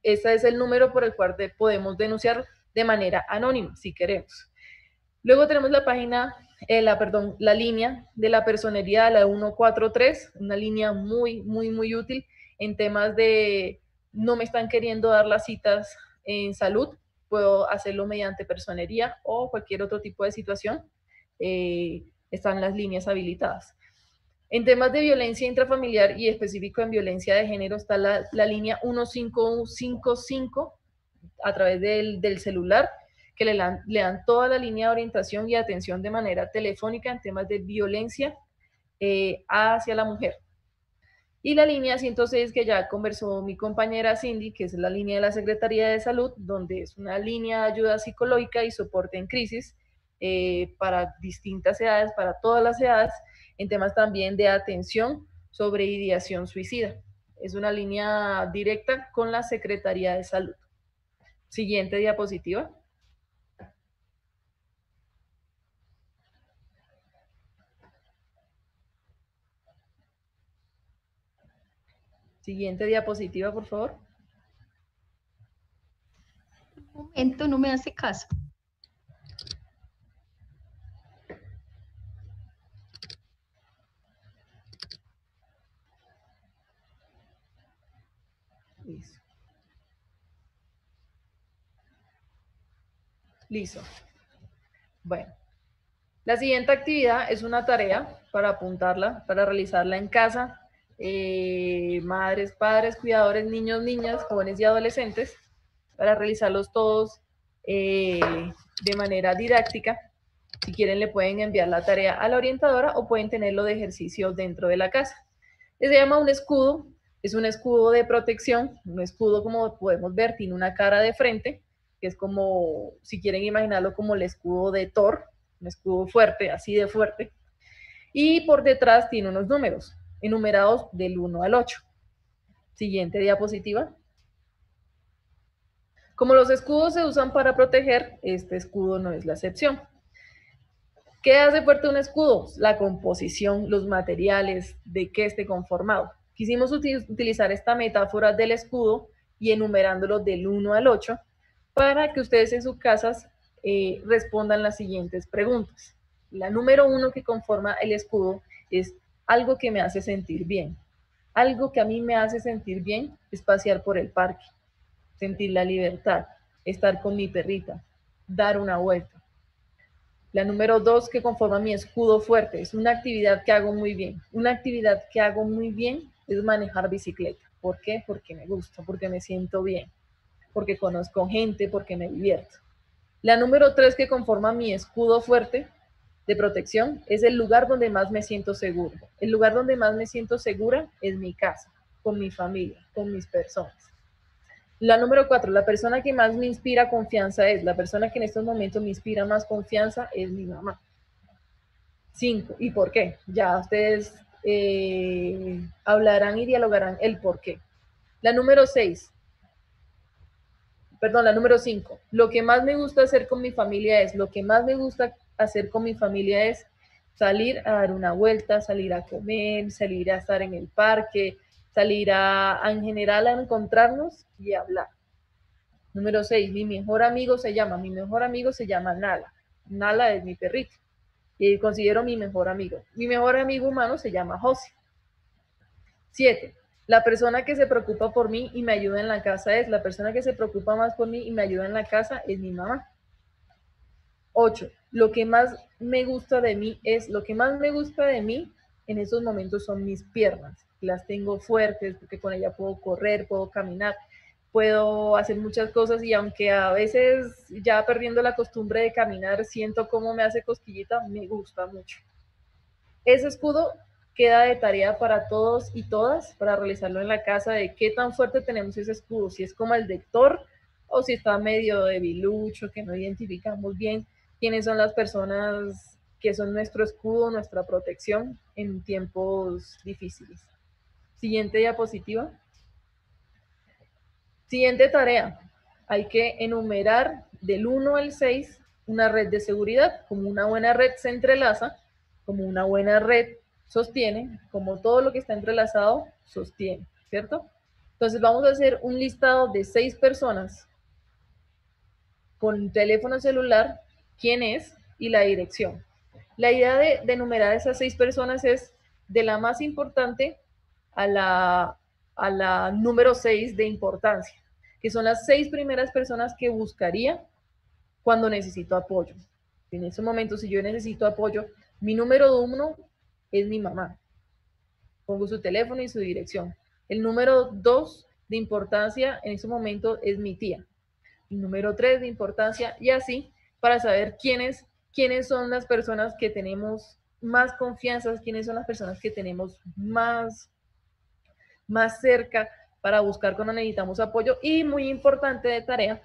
Ese es el número por el cual podemos denunciar de manera anónima, si queremos. Luego tenemos la página, la línea de la personería, la 143, una línea muy, muy, muy útil en temas de no me están queriendo dar las citas en salud, puedo hacerlo mediante personería o cualquier otro tipo de situación. Están las líneas habilitadas. En temas de violencia intrafamiliar y específico en violencia de género está la línea 1555 a través del celular, que le dan toda la línea de orientación y atención de manera telefónica en temas de violencia hacia la mujer. Y la línea 106, que ya conversó mi compañera Cindy, que es la línea de la Secretaría de Salud, donde es una línea de ayuda psicológica y soporte en crisis para distintas edades, para todas las edades, en temas también de atención sobre ideación suicida. Es una línea directa con la Secretaría de Salud. Siguiente diapositiva. Siguiente diapositiva, por favor. Un momento, no me hace caso. Listo. Listo. Bueno, la siguiente actividad es una tarea para apuntarla, para realizarla en casa. Madres, padres, cuidadores, niños, niñas, jóvenes y adolescentes, para realizarlos todos de manera didáctica. Si quieren le pueden enviar la tarea a la orientadora o pueden tenerlo de ejercicio dentro de la casa. Se llama un escudo, es un escudo de protección, un escudo como podemos ver tiene una cara de frente, que es como, si quieren imaginarlo como el escudo de Thor, un escudo fuerte, así de fuerte, y por detrás tiene unos números, enumerados del 1 al 8. Siguiente diapositiva. Como los escudos se usan para proteger, este escudo no es la excepción. ¿Qué hace fuerte un escudo? La composición, los materiales, de qué esté conformado. Quisimos utilizar esta metáfora del escudo y enumerándolo del 1 al 8 para que ustedes en sus casas respondan las siguientes preguntas. La número 1 que conforma el escudo es algo que me hace sentir bien. Algo que a mí me hace sentir bien es pasear por el parque, sentir la libertad, estar con mi perrita, dar una vuelta. La número 2 que conforma mi escudo fuerte es una actividad que hago muy bien. Una actividad que hago muy bien es manejar bicicleta. ¿Por qué? Porque me gusta, porque me siento bien, porque conozco gente, porque me divierto. La número 3 que conforma mi escudo fuerte de protección es el lugar donde más me siento seguro. El lugar donde más me siento segura es mi casa, con mi familia, con mis personas. La número 4, la persona que más me inspira confianza es, la persona que en estos momentos me inspira más confianza es mi mamá. 5, ¿y por qué? Ya ustedes hablarán y dialogarán el por qué. La número 6, perdón, la número 5, lo que más me gusta hacer con mi familia es, lo que más me gusta hacer con mi familia es salir a dar una vuelta, salir a comer, salir a estar en el parque, salir en general a encontrarnos y hablar. Número 6, mi mejor amigo se llama Nala. Nala es mi perrito y considero mi mejor amigo. Mi mejor amigo humano se llama José. 7, la persona que se preocupa por mí y me ayuda en la casa es, la persona que se preocupa más por mí y me ayuda en la casa es mi mamá. 8, lo que más me gusta de mí en esos momentos son mis piernas. Las tengo fuertes porque con ellas puedo correr, puedo caminar, puedo hacer muchas cosas y aunque a veces ya perdiendo la costumbre de caminar siento cómo me hace cosquillita, me gusta mucho. Ese escudo queda de tarea para todos y todas para realizarlo en la casa de qué tan fuerte tenemos ese escudo, si es como el de Thor o si está medio debilucho, que no identificamos bien quiénes son las personas que son nuestro escudo, nuestra protección en tiempos difíciles. Siguiente diapositiva. Siguiente tarea. Hay que enumerar del 1 al 6 una red de seguridad. Como una buena red se entrelaza, como una buena red sostiene, como todo lo que está entrelazado sostiene, ¿cierto? Entonces vamos a hacer un listado de 6 personas con teléfono celular, quién es y la dirección. La idea de enumerar esas 6 personas es de la más importante a la número 6 de importancia, que son las 6 primeras personas que buscaría cuando necesito apoyo. En ese momento, si yo necesito apoyo, mi número 1 es mi mamá. Pongo su teléfono y su dirección. El número 2 de importancia en ese momento es mi tía. El número 3 de importancia y así para saber quiénes son las personas que tenemos más confianza, quiénes son las personas que tenemos más más cerca para buscar cuando necesitamos apoyo, y muy importante de tarea,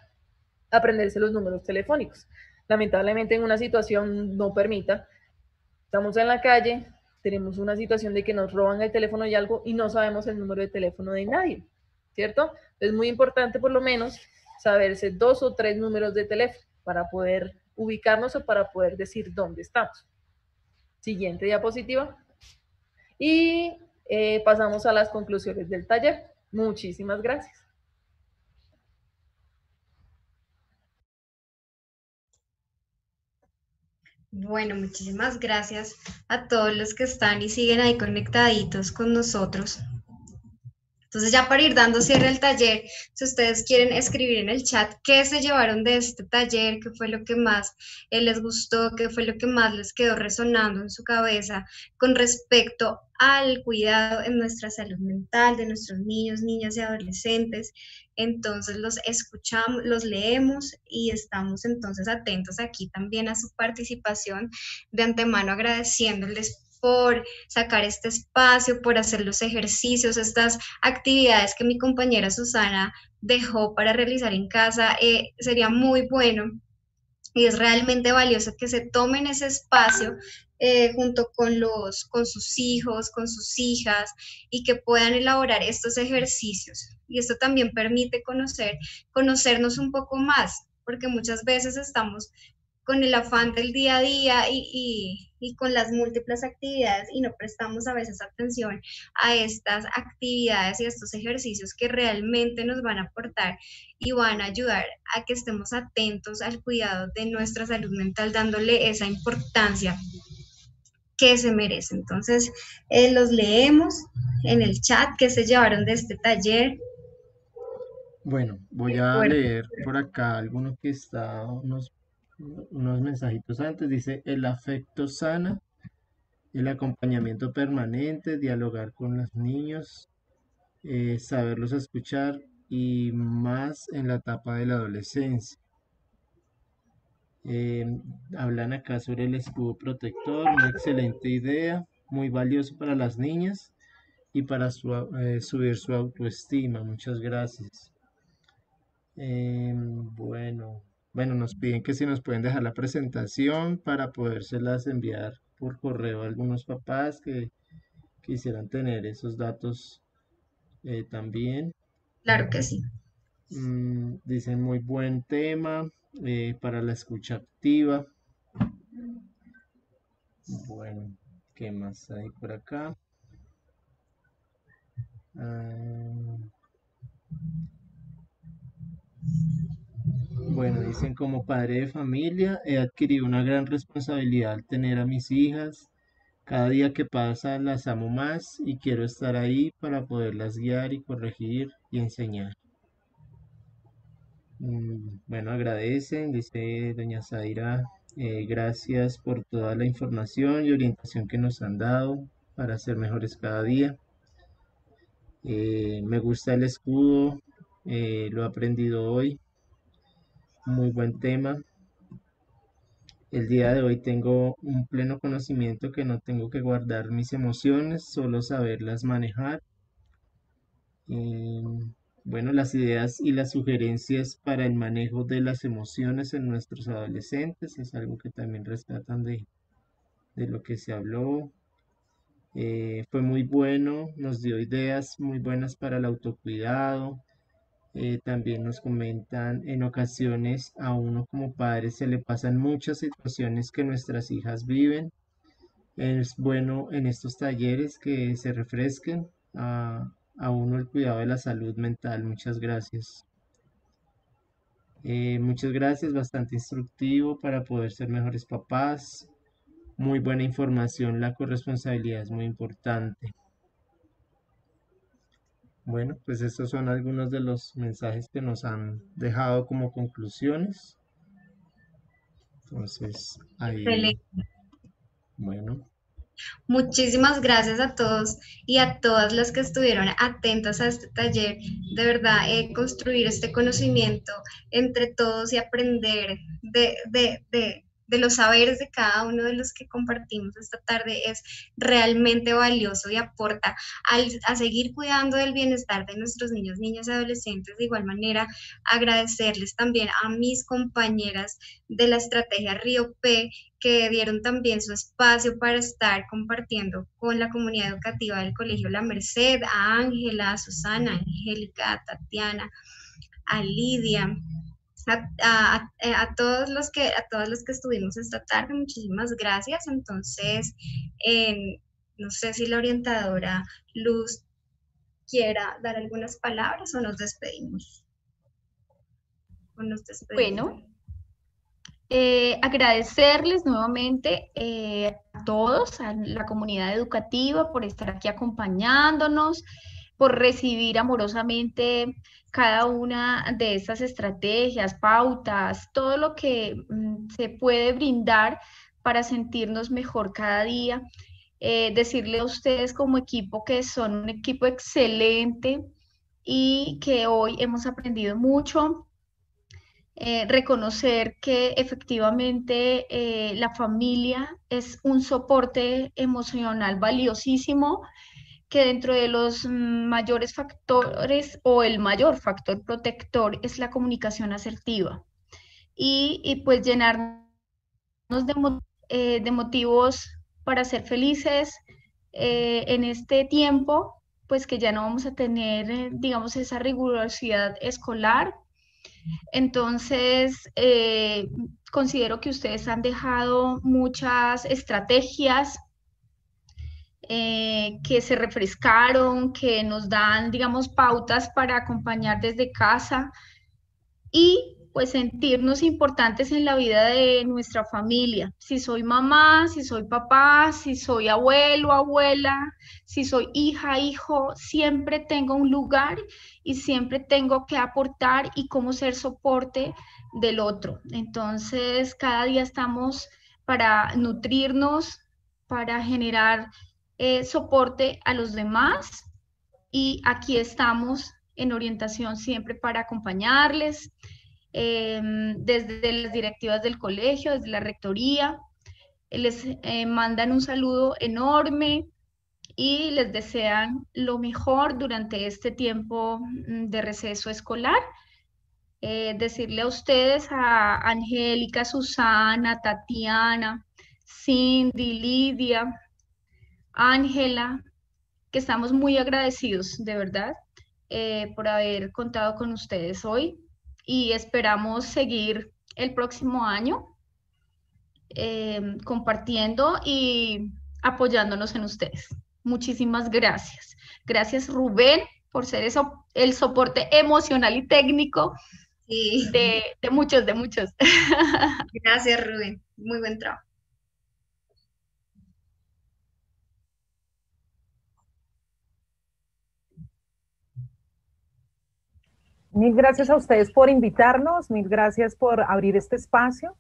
aprenderse los números telefónicos. Lamentablemente en una situación no permita, estamos en la calle, tenemos una situación de que nos roban el teléfono y algo y no sabemos el número de teléfono de nadie, ¿cierto? Es muy importante por lo menos saberse 2 o 3 números de teléfono para poder ubicarnos o para poder decir dónde estamos. Siguiente diapositiva. Y pasamos a las conclusiones del taller. Muchísimas gracias. Bueno, muchísimas gracias a todos los que están y siguen ahí conectaditos con nosotros. Entonces, ya para ir dando cierre al taller, si ustedes quieren escribir en el chat qué se llevaron de este taller, qué fue lo que más les gustó, qué fue lo que más les quedó resonando en su cabeza con respecto al cuidado en nuestra salud mental de nuestros niños, niñas y adolescentes. Entonces los escuchamos, los leemos y estamos entonces atentos aquí también a su participación. De antemano agradeciéndoles por sacar este espacio, por hacer los ejercicios, estas actividades que mi compañera Susana dejó para realizar en casa. Sería muy bueno y es realmente valioso que se tomen ese espacio junto con sus hijos, con sus hijas, y que puedan elaborar estos ejercicios. Y esto también permite conocernos un poco más, porque muchas veces estamos con el afán del día a día y con las múltiples actividades y no prestamos a veces atención a estas actividades y a estos ejercicios que realmente nos van a aportar y van a ayudar a que estemos atentos al cuidado de nuestra salud mental, dándole esa importancia que se merece. Entonces, los leemos en el chat que se llevaron de este taller. Bueno, voy a leer por acá algunos que está, unos mensajitos antes. Dice: el afecto sana, el acompañamiento permanente, dialogar con los niños, saberlos escuchar y más en la etapa de la adolescencia. Hablan acá sobre el escudo protector, una excelente idea, muy valioso para las niñas y para subir su autoestima. Muchas gracias. Bueno, nos piden que si nos pueden dejar la presentación para podérselas enviar por correo a algunos papás que quisieran tener esos datos también. Claro que sí. Dicen muy buen tema para la escucha activa. Bueno, ¿qué más hay por acá? Bueno, dicen: como padre de familia he adquirido una gran responsabilidad al tener a mis hijas. Cada día que pasa las amo más y quiero estar ahí para poderlas guiar y corregir y enseñar. Bueno, agradecen, dice doña Zaira, gracias por toda la información y orientación que nos han dado para ser mejores cada día. Me gusta el escudo, lo he aprendido hoy. Muy buen tema. El día de hoy tengo un pleno conocimiento que no tengo que guardar mis emociones, solo saberlas manejar. Bueno, las ideas y las sugerencias para el manejo de las emociones en nuestros adolescentes es algo que también rescatan de lo que se habló. Fue muy bueno, nos dio ideas muy buenas para el autocuidado. También nos comentan: en ocasiones a uno como padre se le pasan muchas situaciones que nuestras hijas viven. Es bueno en estos talleres que se refresquen a uno el cuidado de la salud mental. Muchas gracias. Muchas gracias, bastante instructivo para poder ser mejores papás. Muy buena información, la corresponsabilidad es muy importante. Bueno, pues estos son algunos de los mensajes que nos han dejado como conclusiones. Entonces, ahí, Excelente. Bueno. Muchísimas gracias a todos y a todas las que estuvieron atentas a este taller. De verdad, construir este conocimiento entre todos y aprender de los saberes de cada uno de los que compartimos esta tarde es realmente valioso y aporta a seguir cuidando del bienestar de nuestros niños, niñas y adolescentes. De igual manera, agradecerles también a mis compañeras de la estrategia Río P, que dieron también su espacio para estar compartiendo con la comunidad educativa del Colegio La Merced, a Ángela, a Susana, a Angélica, a Tatiana, a Lidia, a todos los que estuvimos esta tarde. Muchísimas gracias. Entonces, no sé si la orientadora Luz quiera dar algunas palabras o nos despedimos. Bueno, agradecerles nuevamente a todos, a la comunidad educativa, por estar aquí acompañándonos, por recibir amorosamente cada una de estas estrategias, pautas, todo lo que se puede brindar para sentirnos mejor cada día. Decirle a ustedes como equipo que son un equipo excelente y que hoy hemos aprendido mucho. Reconocer que efectivamente la familia es un soporte emocional valiosísimo, que dentro de los mayores factores o el mayor factor protector es la comunicación asertiva y pues llenarnos de motivos para ser felices en este tiempo, pues que ya no vamos a tener, digamos, esa rigurosidad escolar. Entonces, considero que ustedes han dejado muchas estrategias que se refrescaron, que nos dan, digamos, pautas para acompañar desde casa y pues sentirnos importantes en la vida de nuestra familia. Si soy mamá, si soy papá, si soy abuelo, abuela, si soy hija, hijo, siempre tengo un lugar y siempre tengo que aportar y cómo ser soporte del otro. Entonces, cada día estamos para nutrirnos, para generar soporte a los demás y aquí estamos en orientación siempre para acompañarles. Desde las directivas del colegio, desde la rectoría, les mandan un saludo enorme y les desean lo mejor durante este tiempo de receso escolar. Decirle a ustedes, a Angélica, Susana, Tatiana, Cindy, Lidia, Ángela, que estamos muy agradecidos, de verdad, por haber contado con ustedes hoy y esperamos seguir el próximo año compartiendo y apoyándonos en ustedes. Muchísimas gracias. Gracias, Rubén, por ser el soporte emocional y técnico de muchos. Gracias, Rubén. Muy buen trabajo. Mil gracias a ustedes por invitarnos, mil gracias por abrir este espacio,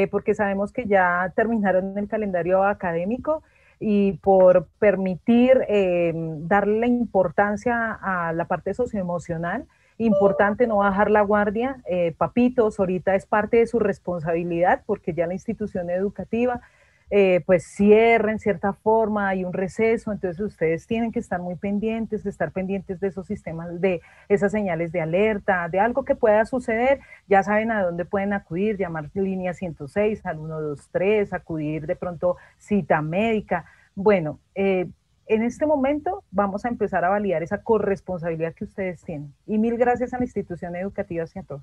porque sabemos que ya terminaron el calendario académico y por permitir darle la importancia a la parte socioemocional. Importante no bajar la guardia. Papitos, ahorita es parte de su responsabilidad porque ya la institución educativa pues cierra en cierta forma, hay un receso, entonces ustedes tienen que estar muy pendientes, de estar pendientes de esos sistemas, de esas señales de alerta, de algo que pueda suceder, ya saben a dónde pueden acudir, llamar línea 106 al 123, acudir de pronto cita médica. Bueno, en este momento vamos a empezar a validar esa corresponsabilidad que ustedes tienen. Y mil gracias a la institución educativa y a todos.